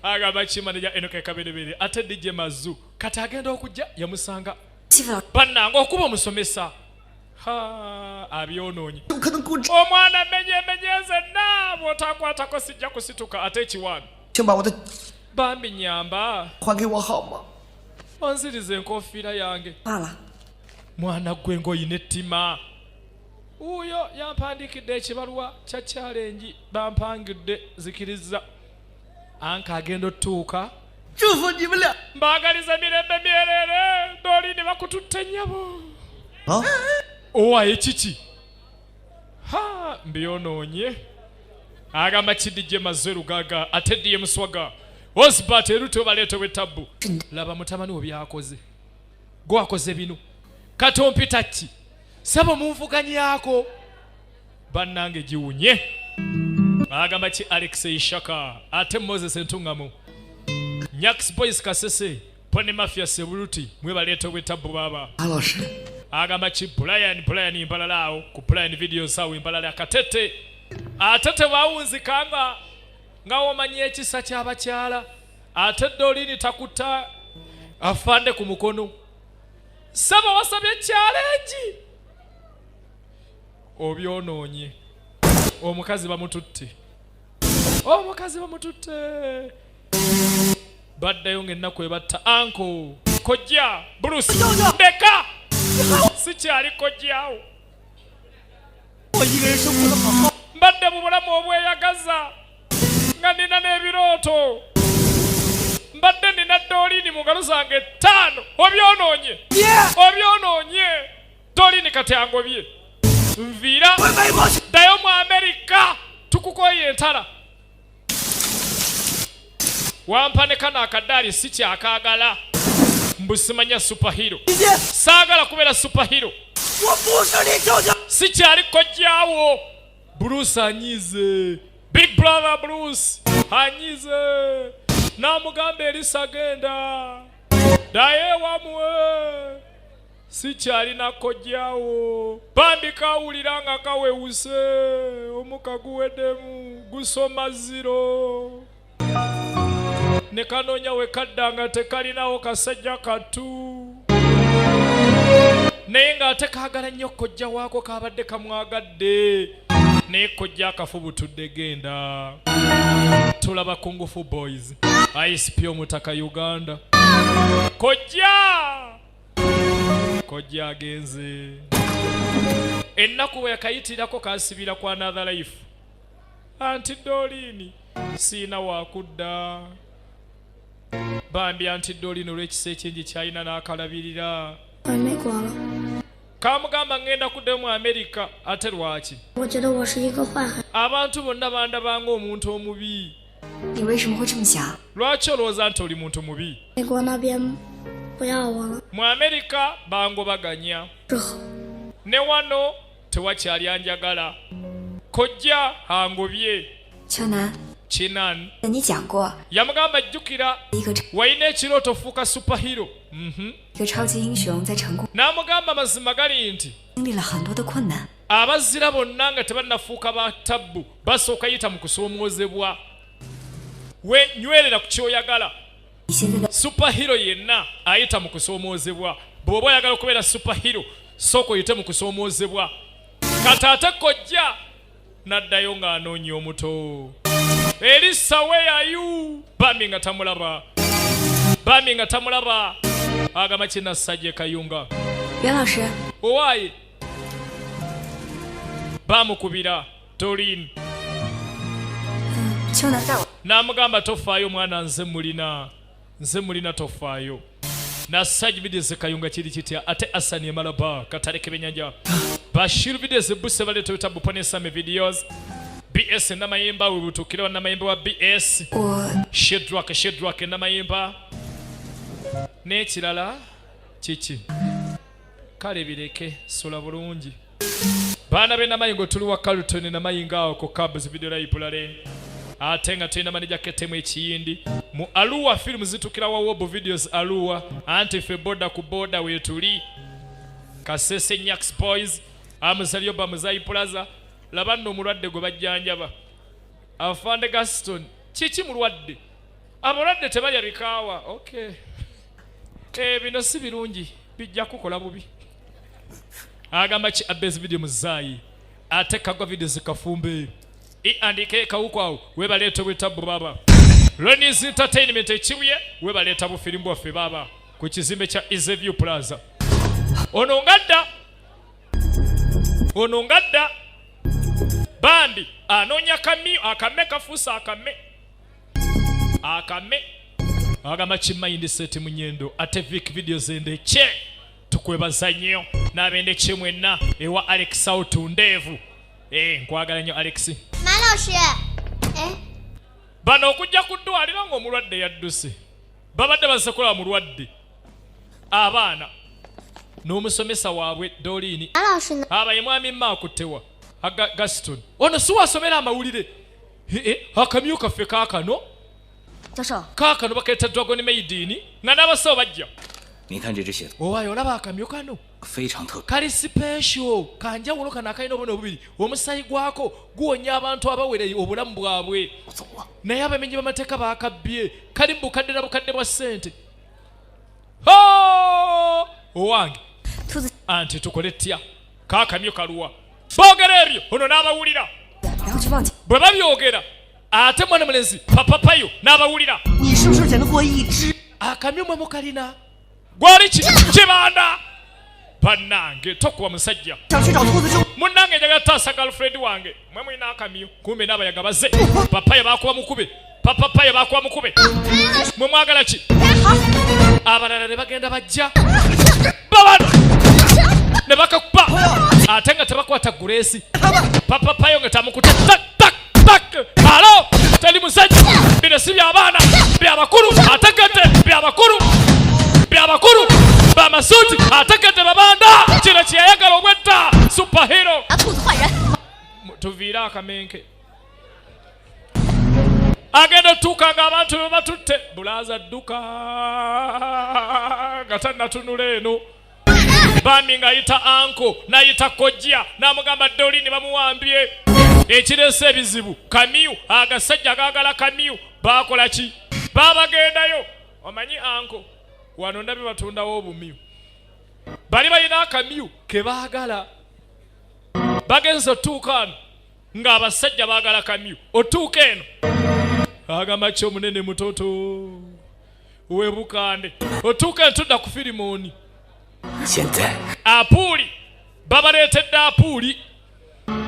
agamba kimaneja eno kekaberebere ate DJ Mazu kati agenda okujja yamusanga 欺负老 bannange okuba omusomesa abyonoonye 有可能给我治， omwana menyemenye zenna bw'otakwatako sijja kusituka ate ekiwaani 请把我的 bambi nyamba 还给我好吗？ onziriza enkofiira yange 怕了。 mwana gwe ng'oyina ettima wuuyo yampandiikidde ekibaluwa kya challenge bampangidde zikiriza anka agenda otuuka 祝福你们俩。 mbaagaliza mirembe myerere Dolini bakututte nnyabo 啊， owaye kiki mbyonoonye agamba kidije Mazu Lugaga ate diye Muswaga Osbat erute baleetewo etabbu laba mutamani we byakoze gwakoze bino kati ompita ki saba munvuganyako bannange giwunye agamba ki Alex Ishaka ate Moses Entungamo Nyax Boys Kasese Pone Mafia Sebuluti mwe baleetewo etabbu baba 安老师， agamba ki Brian Imbalalao ku Brian video sawa Imbalala Katete atete bawunzikanga nga omanyi ekisa ky'abakyala ate Dolini takuta afande ku mukono saba wasabye challenge obyonoonye omukazi bamututte baddayo ng'ennaku ebatta anko kojja Bruce ndeka sikyali kojjaawo 我一个人生活的好好， mbadde mu bulamu obweyagaza nga nina n'ebirooto mbadde nina Dolini mu ngalo zange 5 obyonoonye Dolini kati angobye nviira ddayo mu Amerika tukukoye entala wampaneka n'akaddaali si kyakaagala mbusimanya superhero saagala kubeera superhero 我不是你舅舅。 sikyali kojjaawo Bruce anyize big brother Bruce anyize n'amugamba Elisa agenda ddayo ewamuwe sikyalina kojjaawo bambi kawulira nga kawewuse omuka guweddemu gusoma 0 ne kanoonya we kadda nga tekalinawo kasajja katu naye ng'ate kaagala nnyo kojja waako kabadde kamwagadde naye kojja akafubutudde genda tulaba Kungufu Boys ISP omutaka Uganda kojja kojja agenze ennaku bwe yakayitirako kasibira kwa another life anti Doreen siina wakudda bambi anti Doreen olw'ekisa ekingi kyalina n'akalabirira kamugamba ngenda kudde mu America ate lwaki abantu bonna bandabanga omuntu omubi lwaki olowooza nti oli muntu mubi mu America bangobaganya ne wano tewakyali anjagala kojja angobye Chinan yamugamba jjukira walina ekirooto ofuuka superhero n'amugamba mazima gali nti abazira bonna nga tebannafuuka batabbu basooka yita mu kusoomoozebwa we nywerera ku kyoyagala superhero yenna ayita mu kusoomoozebwa bw'oba oyagala okubeera superhero sooka oyite mu kusoomoozebwa kati ate kojja n'addayo ng'anoonya omuto Elisa where are you bambi nga tamulaba agamba kinasajje kayunga owaaye bamukubira Doreen n'amugamba tofaayo mwana nze mulina tofaayo nasajja bideze kayunga kiri kitya ate asani emalaba katale kebenyanja bashiru bideze buse baleeta bitabu ponesame videos BS namayimba webutukira namayimba wa BS Shedrack namayimba n'ekirala kiki kale bireke sula bulungi baana be namayingo tuli wa Carlton namayinga awo ko Cubs video library ate nga tulina manager ketemu ekiyindi mu Aluwa film zitukira wa Wobo videos Aluwa anti fe boda ku boda wetuli Kasese Nyax Boys amuzaliyo bamuzayi plaza labanno omulwadde gwe bajjanjaba afande Gaston kiki mulwadde abalwadde tebalya bikaawa okay bino si birungi bijja kukola bubi agamba ki abezi video muzayi ate kagwa video zikafumbe andike kawukwawo webaleeta obwetabu baba Ronnie's Entertainment ekibuye webaleeta bufirimbu waffe baba ku kizimbe kya Eastview Plaza ono ngadda bambi anoonya akame kafuusa akame agamba kimayindiseti mu nyendo ate Vic videos endeke tukwebaza nnyo n'abendeke mwenna ewa Alex Autundevu nkwagala nnyo Alex bano okujja ku ddwaliro ng'omulwadde yadduse babadde basekola mulwadde abaana n'omusomesa waabwe Doreen abaye mwami Makutewa Gaston ono si wasomera amawulire akamyu kaffe kaakano bakeeta Dragon Maiden nga n'abasawo bajja owaayo olaba akamyu kano kali special kanjawulo kano akalina obubona obubiri omusayi gwako guwonya abantu abawere obulamu bwabwe naye abamenyi b'amateeka baakabbye kali mu bukadde na bukadde bwa ssente owange anti tukole tya kaakamyu kaluwa boogera ebyo ono n'abawulira bwe babyogera ate mwana mulenzi papapayo n'abawulira akamyu mwe mukalina gwali kibanda bannange tokuwa musajja munnange njagala taasa girlfriend wange mwe mulina akamyu kumbe n'abayaga baze papayo bakuba mukube mwe mwagala ki abalala ne bagenda bajja babano ne bakakuba ate nga tebakwata Grace papayo nga tamukuta tak alo tali musajja bino si by'abaana by'abakulu ategete by'abakulu b'amasuuti ategete babanda kino kyeyagala obwetta superhero tuviire akamenke agenda otuuka ng'abantu be batutte bulaza dduka nga tannatunula eno bambi ng'ayita anko n'ayita kojja n'amugamba Doreen bamuwambye ekireese ebizibu kamyu agasajja agaagala kamyu baakola ki baabagendayo omanyi anko wano ndabye batundawo obumyu bali balina akamyu ke baagala bagenza otuuka ano ng'abasajja baagala kamyu otuuka eno agamba ki omunene mutoto webukande otuuka eno tudda ku firimoni 现在 Apuli babaletedde Apuli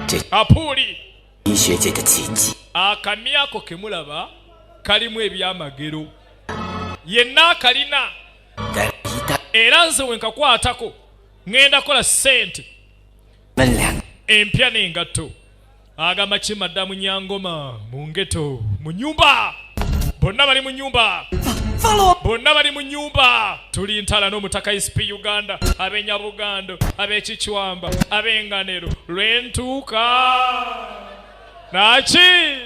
这 Apuli 医学界的奇迹。 akamyako kemulaba kalimu ebyamagero yenna kalina era nze wenkakwatako ngenda kola ssente empya n'engatto agamba kimadda mu Nyangoma mu ngeto mu nnyumba bonna bali mu nnyumba bonna bali mu nnyumba tuli ntala n'omutaka ISP Uganda ab'Enyabugando ab'Ekichwamba ab'Enganero lwentuuka naki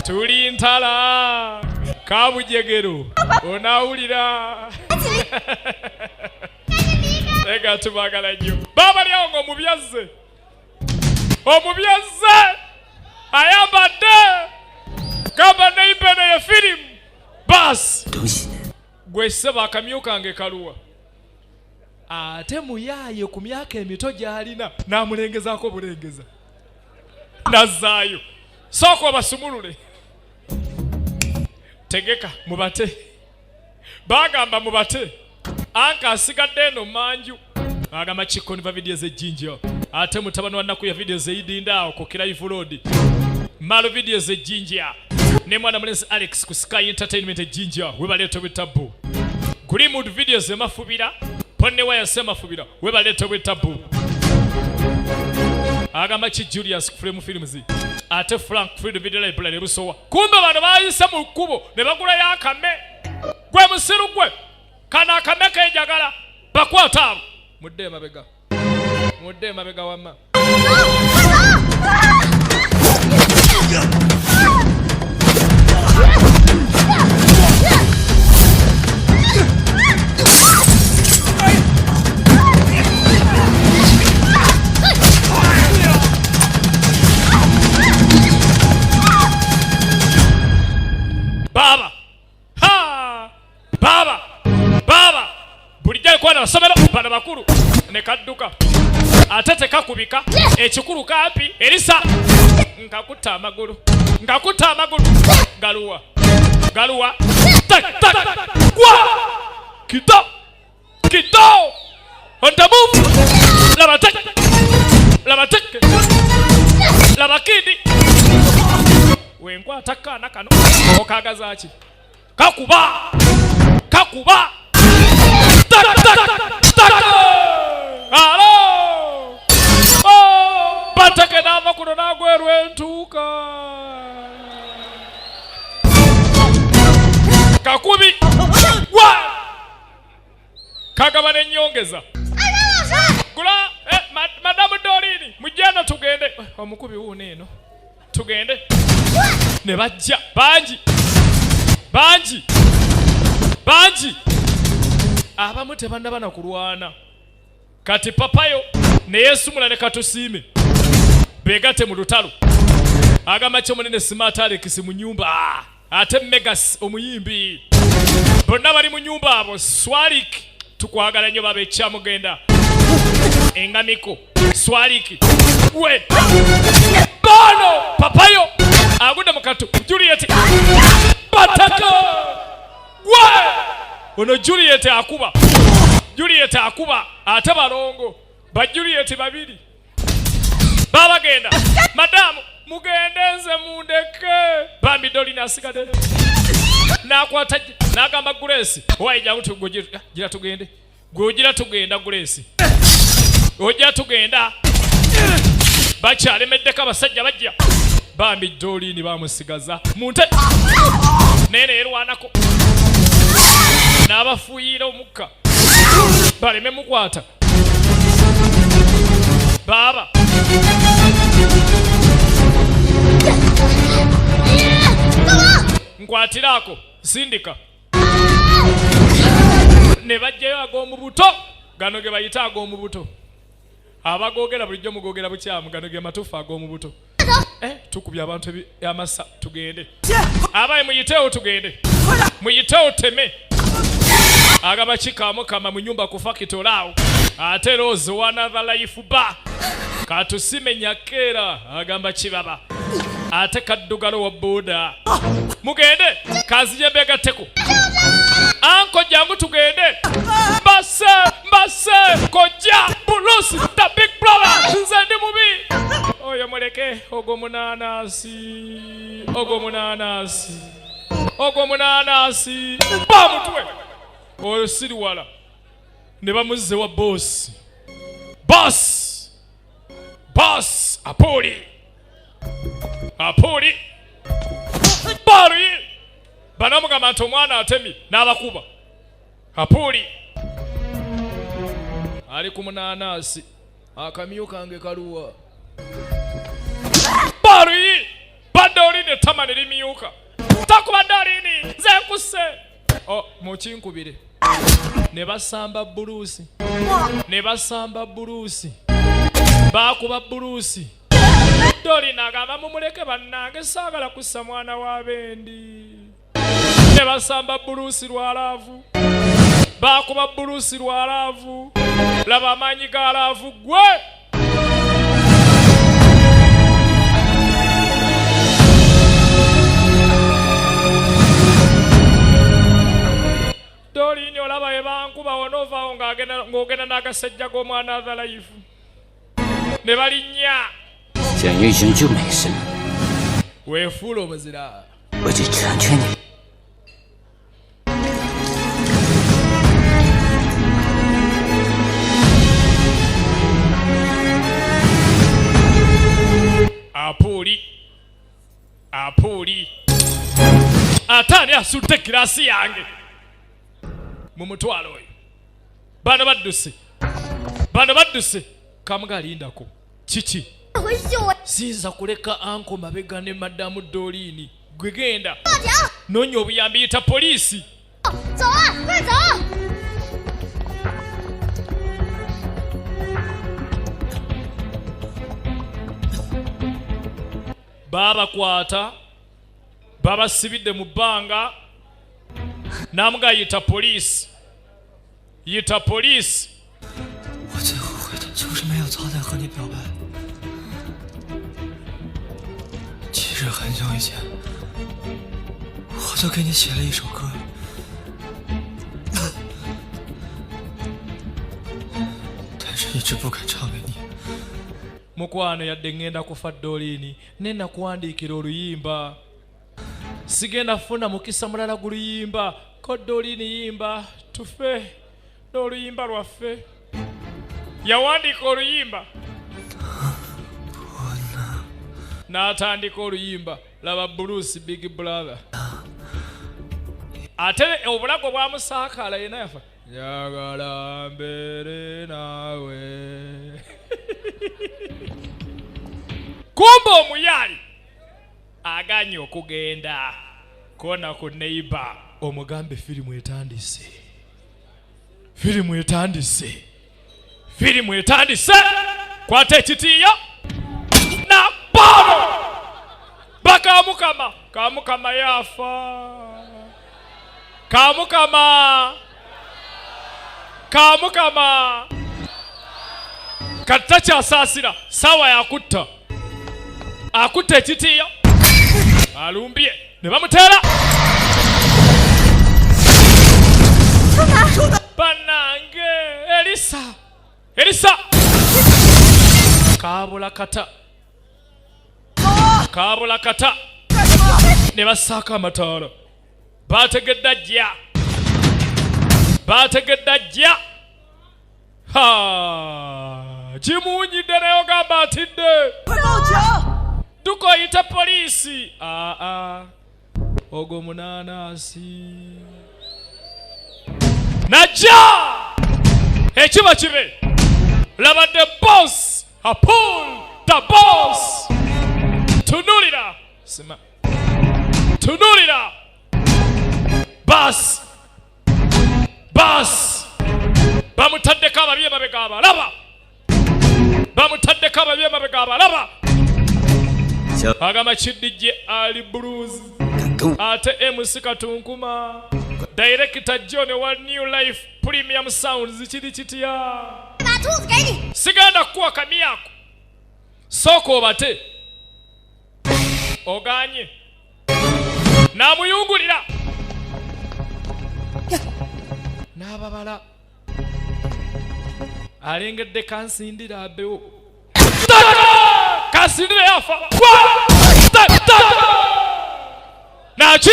tuli ntala kabujegero onawulira ega tubagala nnyo baba lyawo ng'omubyaze ayambadde gamba neimbeno ye firimu basi gwe sseba akamyu kange kaluwa ate muyaaye ku myaka emito gy'alina n'amulengezaako bulengeza nazaayo sooka obasumulule tegeka mubate bagamba mubate anka asigadde eno manju agamba kikoniva video z'ejjinja ate mutabani wa nnaku ya video z'eyidindaawo ku Live Road malo video z'ejjinja ne mwana mulenzi Alex ku Sky Entertainment ejjinja webaleeta obwetabu Greenwood videos emafubira ponne waya semafubira webaleeta obwetabu agamba ki Julius ku Frame Films ate Frank Freedom Video Library Rusowa kumbe bano bayise mu kkubo ne bagula yakame gwe musiru gwe kana akame kenjagala bakwata abo mudde emabega wamma baba bulijja alikuwa na basomero bano bakulu ne kadduka ate tekakubika ekikulu kampi erisa nkakutta amagulu galuwa gwa kito on the move laba kidi wenkwata kaana kano okagazaaki kakuba alo bateke nava kuno nagwerwa entuuka kakubi kagaba nenyongeza gula madamu Dolini mujjana tugende omukubi wuuno eno tugende ne bajja bangi abamu tebannaba na kulwana kati papayo ne yeesumula ne katusiime beegate mu lutalo agamba kyomunene Smart Alex mu nnyumba ate Megas omuyimbi bonna bali mu nnyumba abo Swalik tukwagala nnyo baba ekyamugenda engamiko Swalik we bano papayo agudde mu katu Juliet bataka we ono Juliet akuba ate balongo ba Juliet babiri babagenda madamu mugende nze mundeke bambi Dolini asigade nakwata nagamba Grace waija gira tugende gwogira tugenda Grace ojja tugenda bakyalemeddeko abasajja bajja bambi Dolini bamusigaza munte nene erwanako n'abafuuyira omukka baleme mukwata baba nkwatiraako sindika ne bajjayo ag'omubuto gano ge bayita ag'omubuto abagogera bulijjo mugogera bukyamu gano ge matufu ag'omubuto tukubye abantu amasa tugende abaye muyiteewo tugende muyiteewo teme agamba kikamu kama mu nyumba kufa kitolaawo ate Rose wa Another Life Bar katusime nyakeera agamba kibaba ate kaddugalo wa boda mugende kazi jebegateko anko jangu tugende mbase kojja Bruce the big brother nze ndi mubi oyo muleke ogwo munanasi bamutwe oyo siri wala ne bamuzze wa boss Apoli bari banamugamba nti omwana atemi n'abakuba Apoli ali ku munanasi akamyu kange kaluwa bari badoli ne tama ne limyuka takuba dalini nze nkuse mukinkubire ne basamba Bruce bakuba Bruce doli nagamba mumuleke bannange saagala kussa mwana wa bendi ne basamba Bruce lwalaavu bakuba Bruce lwalaavu laba amaanyi ga laavu gwe doli nyo laba ebankuba onovaawo ng'ogenda n'agasajja g'omwana athalife ne balinnya 简玉行就没事了， weefuula omuzira 我去成全你。 Apoli atani asudde girasi yange mu mutwalo oyo bano badduse kamugalindako kiki sinza kuleka anko mabega ne madamu Dolini gwe genda nonya obuyambi yita poliisi babakwata babasibidde mu bbanga namuga yita poliisi 我最后悔的就是没有早点和你表白。其实很久以前，我就给你写了一首歌，但是一直不敢唱给你。 mukwano yadde ngenda kufa Dolini nena kuwandiikira oluyimba sigenda funa mukisa mulala guluyimba ko Dolini yimba tufe n'oluyimba lwaffe yawandiika oluyimba n'atandika oluyimba laba Bruce big brother ate obulago bwamusaakaala yena yafa njagala mbeere naawe kumba omuyali aganye okugenda kona ku neighbor omugambe firimu etandise kwata ekitiiyo na balo bakamukama yafa kamukama kati takyasaasira sawa yakutta akutta ekitiiyo alumbye ne bamuteera bannange Elisa kaabula kata ne basaaka amataala bategedde ajja kimuwunyidde naye ogamba atidde tukoyita poliisi ogwo munanasi najja ekiba kibe laba the boss Apol the boss tunulira bas bamutaddeko ababye mabega abalaba agamba kiddijje ali Blues ate MC Katunkuma Director John wa New Life Premium Sounds kiri kitya siganda kuwa kamyako soko obate oganye namuyungulira n'ababala alengedde kansindira abewo kansindira yafa naki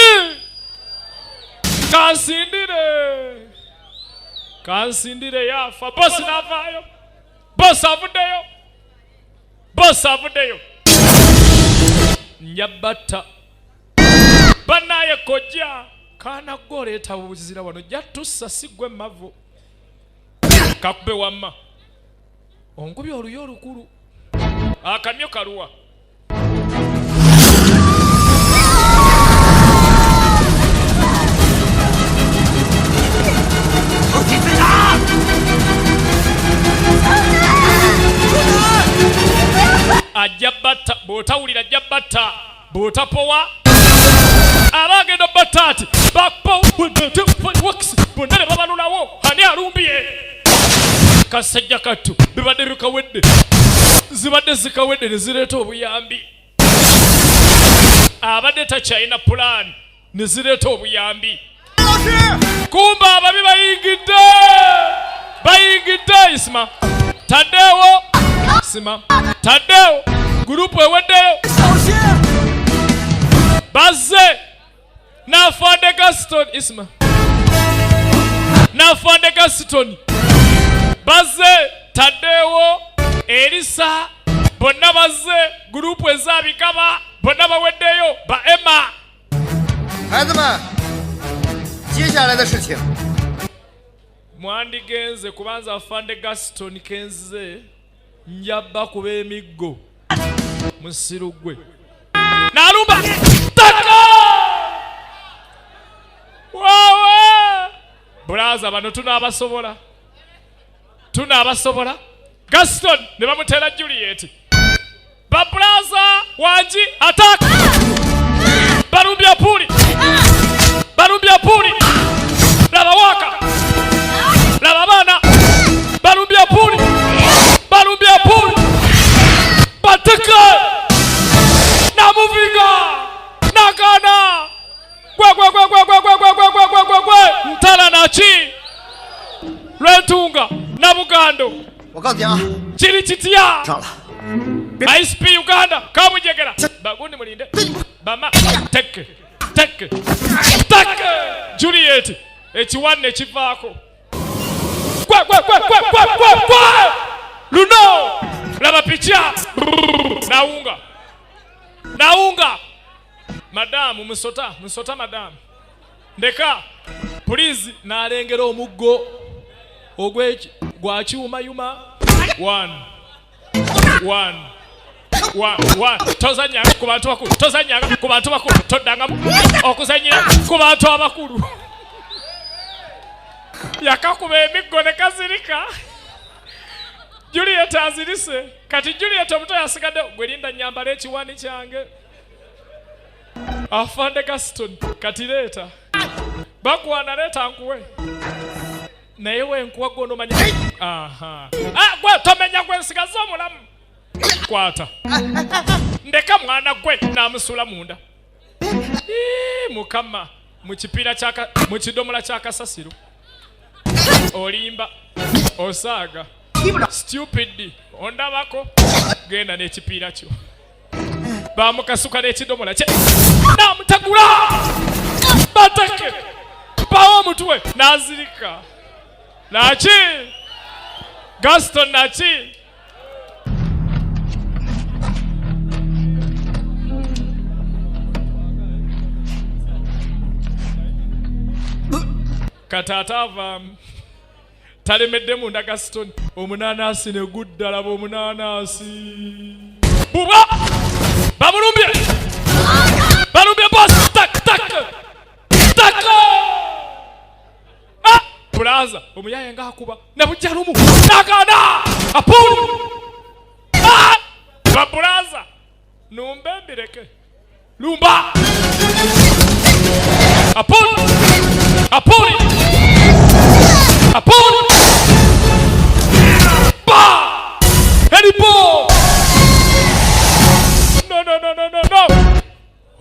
kansindire yafa bosi navaayo bosi avuddeyo njabatta bannaye kojja kaana gwe oleeta buzira wano jatussa sigwe mavu kakube wamma onkubye oluyo olukulu akamyo kaluwa ajja batta bw'otawulira ajja batta bw'otapowa abagenda batta ati bakpo bonna ne babalulawo ani alumbye kasajja kattu bibadde bikawedde zibadde zikawedde ne zireeta obuyambi abadde takyalina pulaani ne zireeta obuyambi kumba ababi bayingidde isima taddeewo sima taddeewo gurupu eweddeyo bazze n'afande Gaston isima n'afande Gaston bazze taddeewo Elisa bonna bazze gurupu ezabikaba bonna baweddeyo ba Emma 孩子们，接下来的事情 mwandigenze kubanza afande Gaston kenze njaba kuba emiggo musiru gwe nalumba taka wawe braza bano tunaabasobola Gaston ne bamutera Juliet babraza wanji attack barumbya puli laba waka laba bana barumbya puli bateka namuvinga nakana gwe ntala nachi lwetunga na bugando 我告诉你啊， chiri chitiya 上了， ISP Uganda kamujegera bagundi mulinde bama teke Juliet ekiwanne kivaako gwe luno laba picha naunga madamu musota madamu ndeka please nalengera omuggo ogweki gwakiwumayuma 1 tozanyanga ku bantu bakulu toddanga okuzanyira ku bantu abakulu yakakuba emiggo ne kazirika Juliet azirise kati Juliet omuto yasigadde gwerinda nyambala ekiwani kyange afande Gaston kati leeta bakwana leeta nkuwe naye wenkuwa gono manya gwe tomenya gwe nsigaza omulamu kwata ndeka mwana gwe namusula munda mukama mu kidomola kyakasasiro olimba osaaga stupid ondabako genda n'ekipiira kyo bamukasuka n'ekidomola kye namutagula bateke bawo omutwe nazirika naki Gaston naki katata ava talemedde munda Gaston omunanasi ne gudda laba omunanasi buba balumbye boss tak plaza omuyaye ngakuba nabujalumu nakana apulu plaza numbembireke lumba apulu ba helipo no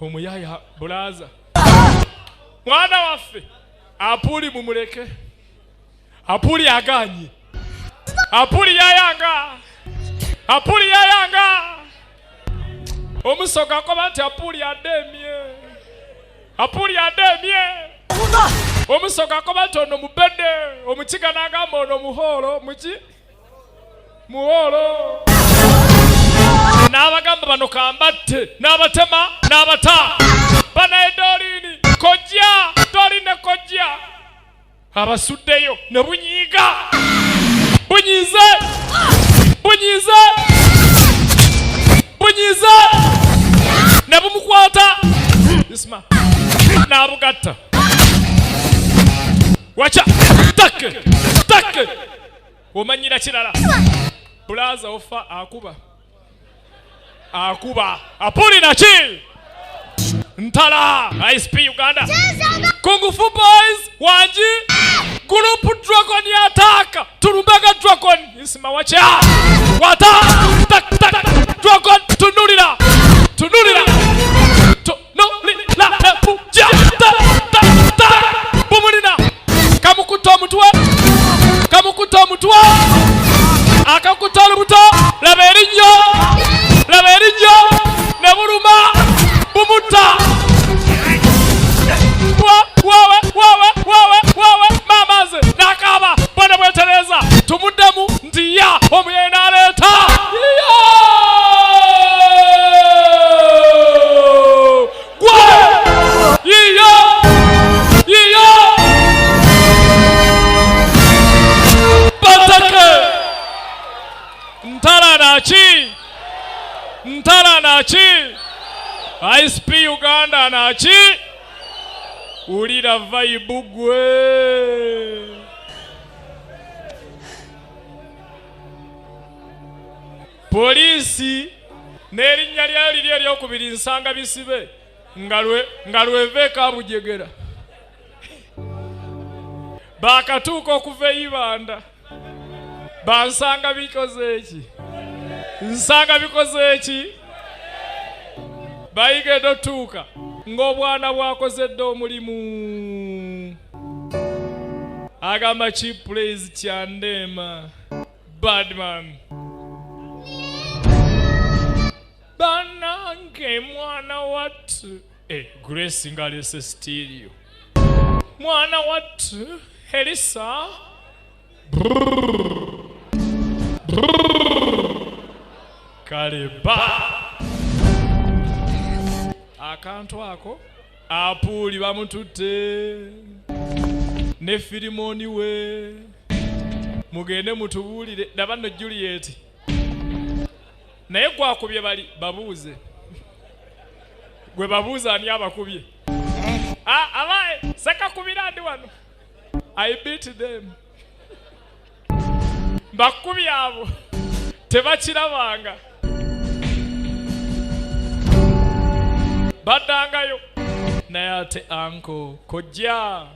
omuyaya bulaza mwana waffe apuli mumuleke apuli aganye Apuli yayanga. Apuli yayanga. Omusoka koba nti apuli ademye. Apuli ademye. Omusoka koba nti ono mubedde. Omukiga n'agamba ono muholo. Muholo. N'abagamba bano kambatte. N'abatema. N'abata. Bana edolini. Kojja. Doline kojja. Abasuddeyo ne bunyiiga. Bunyize. Ne bumukwata. Isma. N'abugatta. Wacha. Tak. Omanyira kirala. Blaza ofa akuba. Apuli nachi. Ntala. ISP Uganda. Kung Fu Boys. Wanji. Group Dragon yataka. Turumbega Dragon. Isma wacha. Wata. Tak. Dragon. Tunulira. Puja. Ta. Bumulina. Kamukuta mutwa. Akakuta lubuto. Laberinyo. Nebuluma. Bumuta. Wawe. Mamaze. Nakaba. Bwana bwetereza. Tumudemu. Ndiya. Omuyena aleta. Ntala nachi. ISP Uganda nachi. Ulira vibe gwe. Polisi nerinnya lyayo liri eryokubiri nsanga bisibe nga lweveka bujegera. Bakatuuka okuva eibanda. Bansanga bikoze eki. Bayige dotuuka ng'obwana bwakozedde omulimu. Agamba cheap plays Kyandema. Badman. Banange mwana watu. Grace ngalese stereo. Mwana watu. Elisa. Kaleba. Akantu ako. Apuli bamutute. Ne Filimoni we. Mugende mutubulire. Dabano Juliet. Naye gwakubye bali babuuze. Gwe babuuza ani abakubye. Abaye saka kubira ndi wano. I beat them. Bakubye abo. Tebakirabanga. Badangayo. Naye ate anko kojja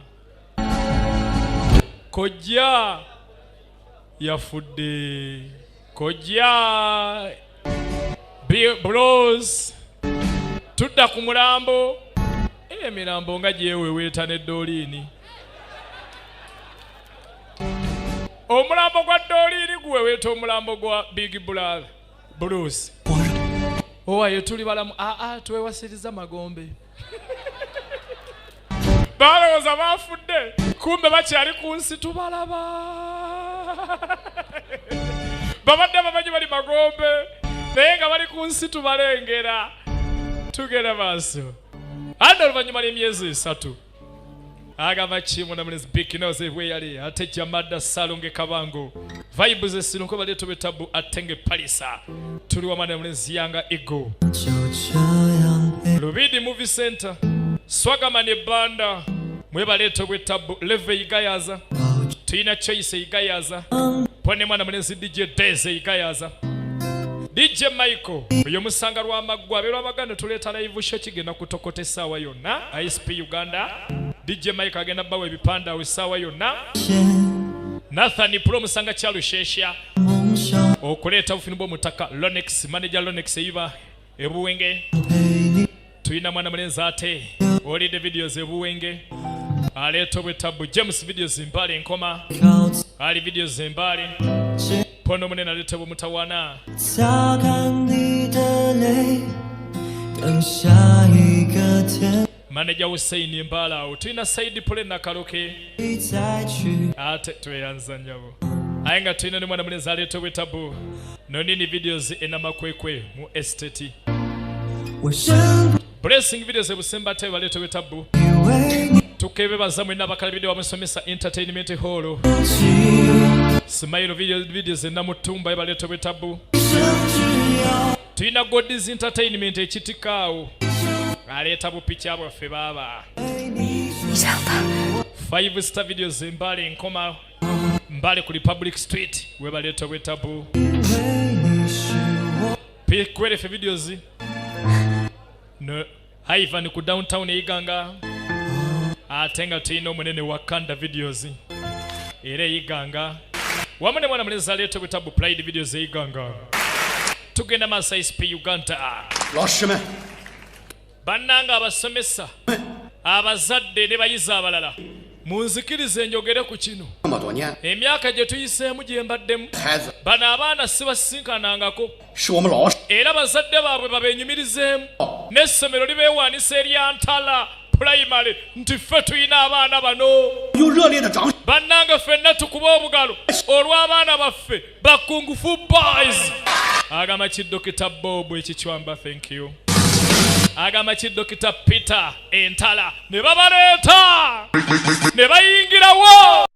yafudde. Kojja Bros tudda ku mulambo. Emirambo nga gyeweweeta n'eddooliini. Omulambo gwa Dolini guweweeta omulambo gwa Big Brother Bruce. Owaye tuli balamu. Twewasiriza Magombe. Balowooza bafudde. Kumbe bakyali ku nsi tubalaba. Babadde bamanyi bali Magombe. Naye nga bali ku nsi tubalengera. Tugenda maaso. Ando oluvannyuma lw'emyezi 3. Agamba kimu na mulezi Big Nose bwe yali ate Jamada Salonge Kabango. Vibes esinunko baleto betabu atenge Palisa. Tuli wamana mulezi Yanga Ego. Lubidi Movie Center. Swagamane Banda. Mwe baleto betabu Leve Igayaza. Tuina Choice Igayaza. Pone mwana mulezi DJ Deze Igayaza. DJ Michael uyo musanga lwa magwa bero abaganda tuleta live show kigenda kutokota sawa yonna. ISP Uganda DJ Michael agenda bawe bipanda usawa yonna. Nathan Pro musanga kya Lushesha okuleta ufinbo mutaka Lonex manager Lonex iba ebuwenge. Tuina mwana mulenza ate oli the videos ebuwenge aleto bwetabu James videos mbali nkoma ali videos mbali pono munene aletebwa mutawana 擦干你的泪，等下一个天 maneja Hussein Mbalawo tulina Saidi Pole Nakaloke 再去。 ate tweyanza nyabo aye nga tulina ne mwana mulenzi aleetebwa Tabu nonini videos enamakwekwe mu estate 我真 blessing videos ebusemba te baleetebwa Tabu 以为你 tukebebaza mwena abakalabidde wamusomesa entertainment hall 记， smile videos enamutumba ebaleetebwa Tabu 甚至要 tulina God's entertainment ekitikaawo aleeta bupicha bwaffe baaba 你想的， 5 star videos Mbale Nkoma Mbale ku Republic Street webaleetebwa Tabu 为你是我 kwerefe videos no Ivan ku downtown Iganga ate nga tulina omunene Wakanda videos era Iganga wamu ne mwana mulenzi aleetebwa Tabu Pride videos Iganga tugenda Masa SP Uganda 老师们， bannanga abasomesa abazadde ne bayizi abalala munzikirize njogere ku kino 这么多年， emyaka gye tuyiseemu gye mbaddemu 孩子 bano abaana sibasinkanangako 是我们老师 era bazadde baabwe babeenyumirizeemu n'essomero libeewaanisa eryantala pulayimale nti ffe tulina abaana bano 用热烈的掌声。 bannanga ffenna tukuba obugalo olw'abaana baffe bakungufu boys agamba kiddokita Bob ekicywamba thank you agamba kiddokita Peter entala ne babaleeta ne bayingirawo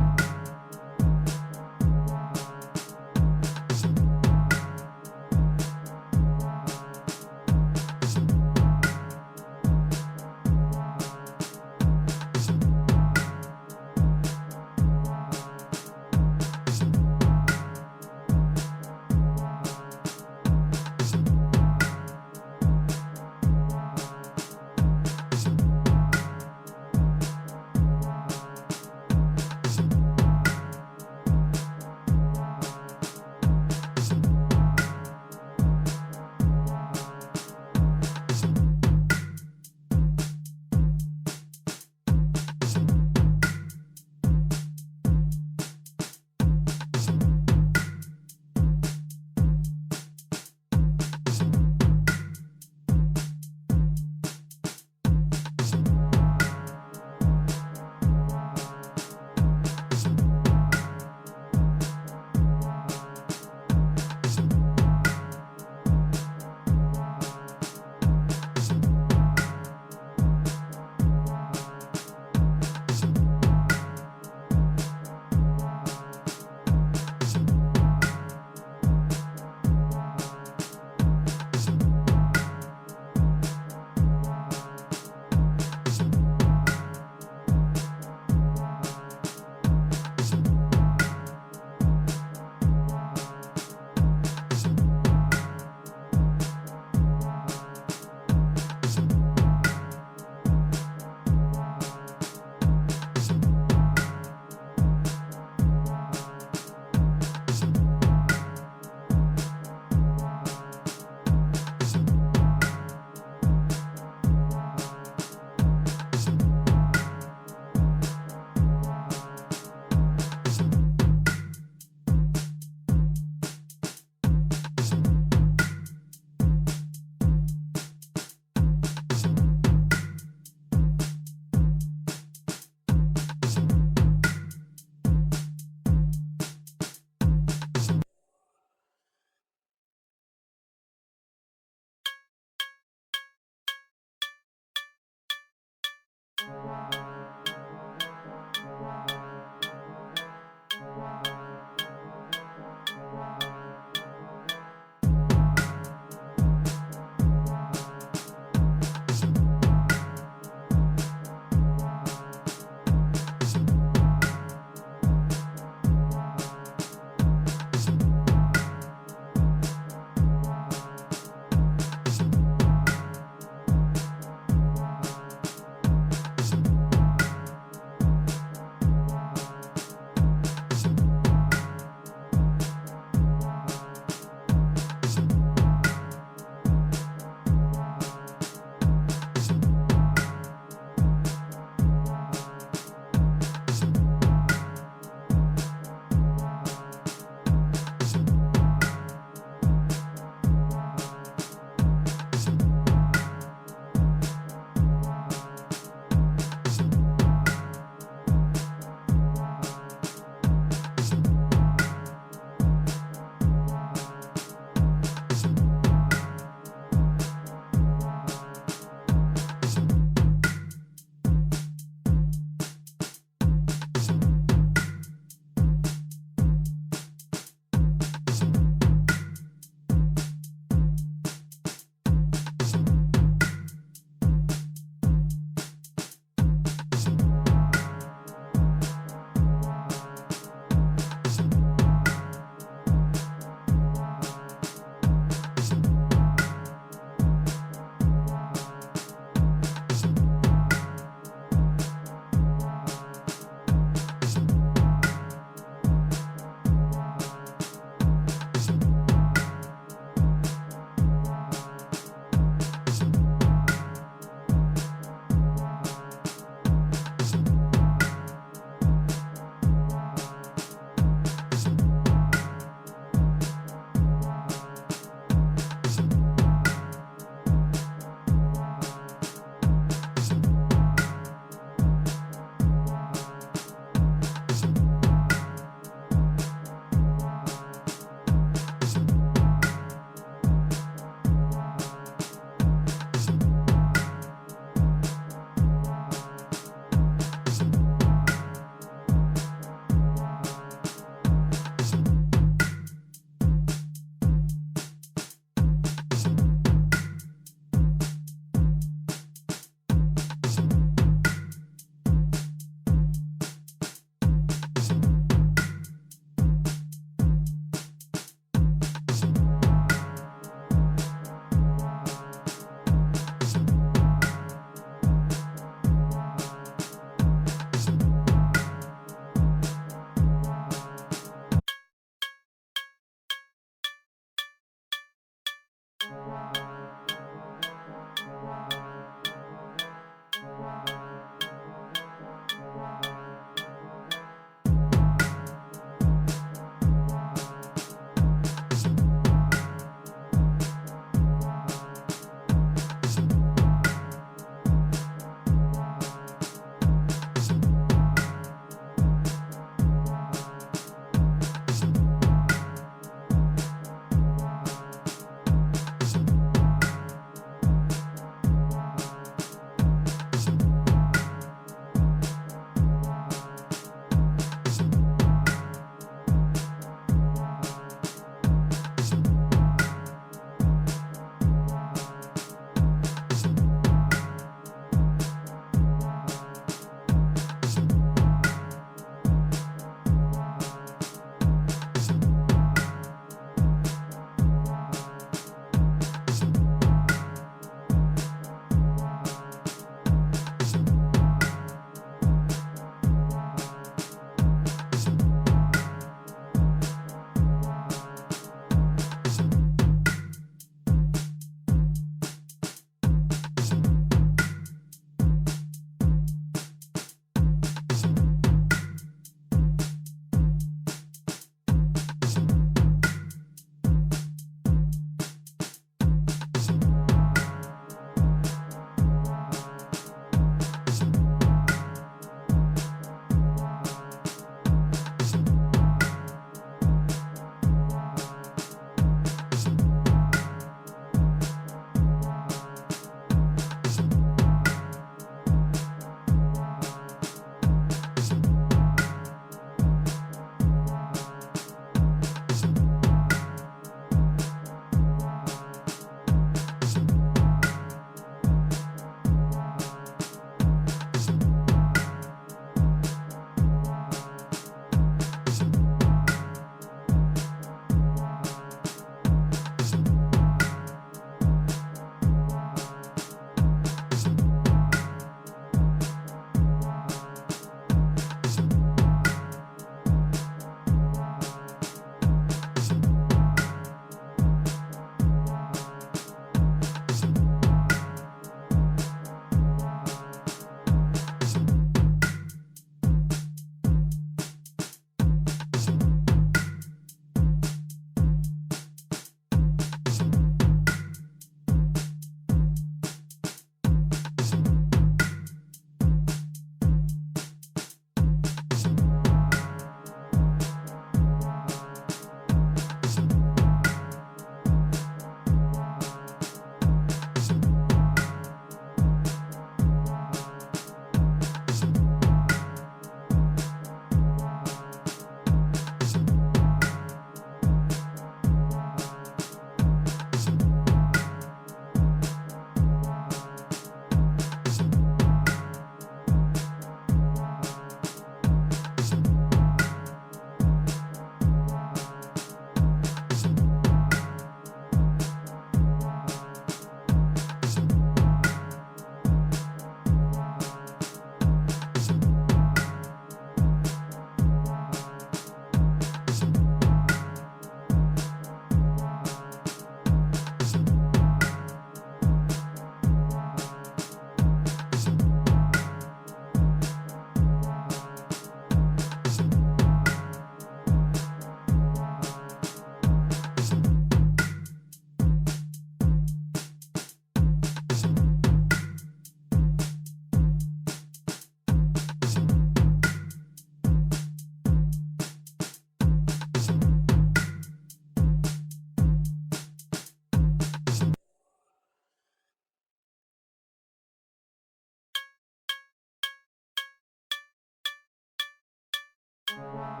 you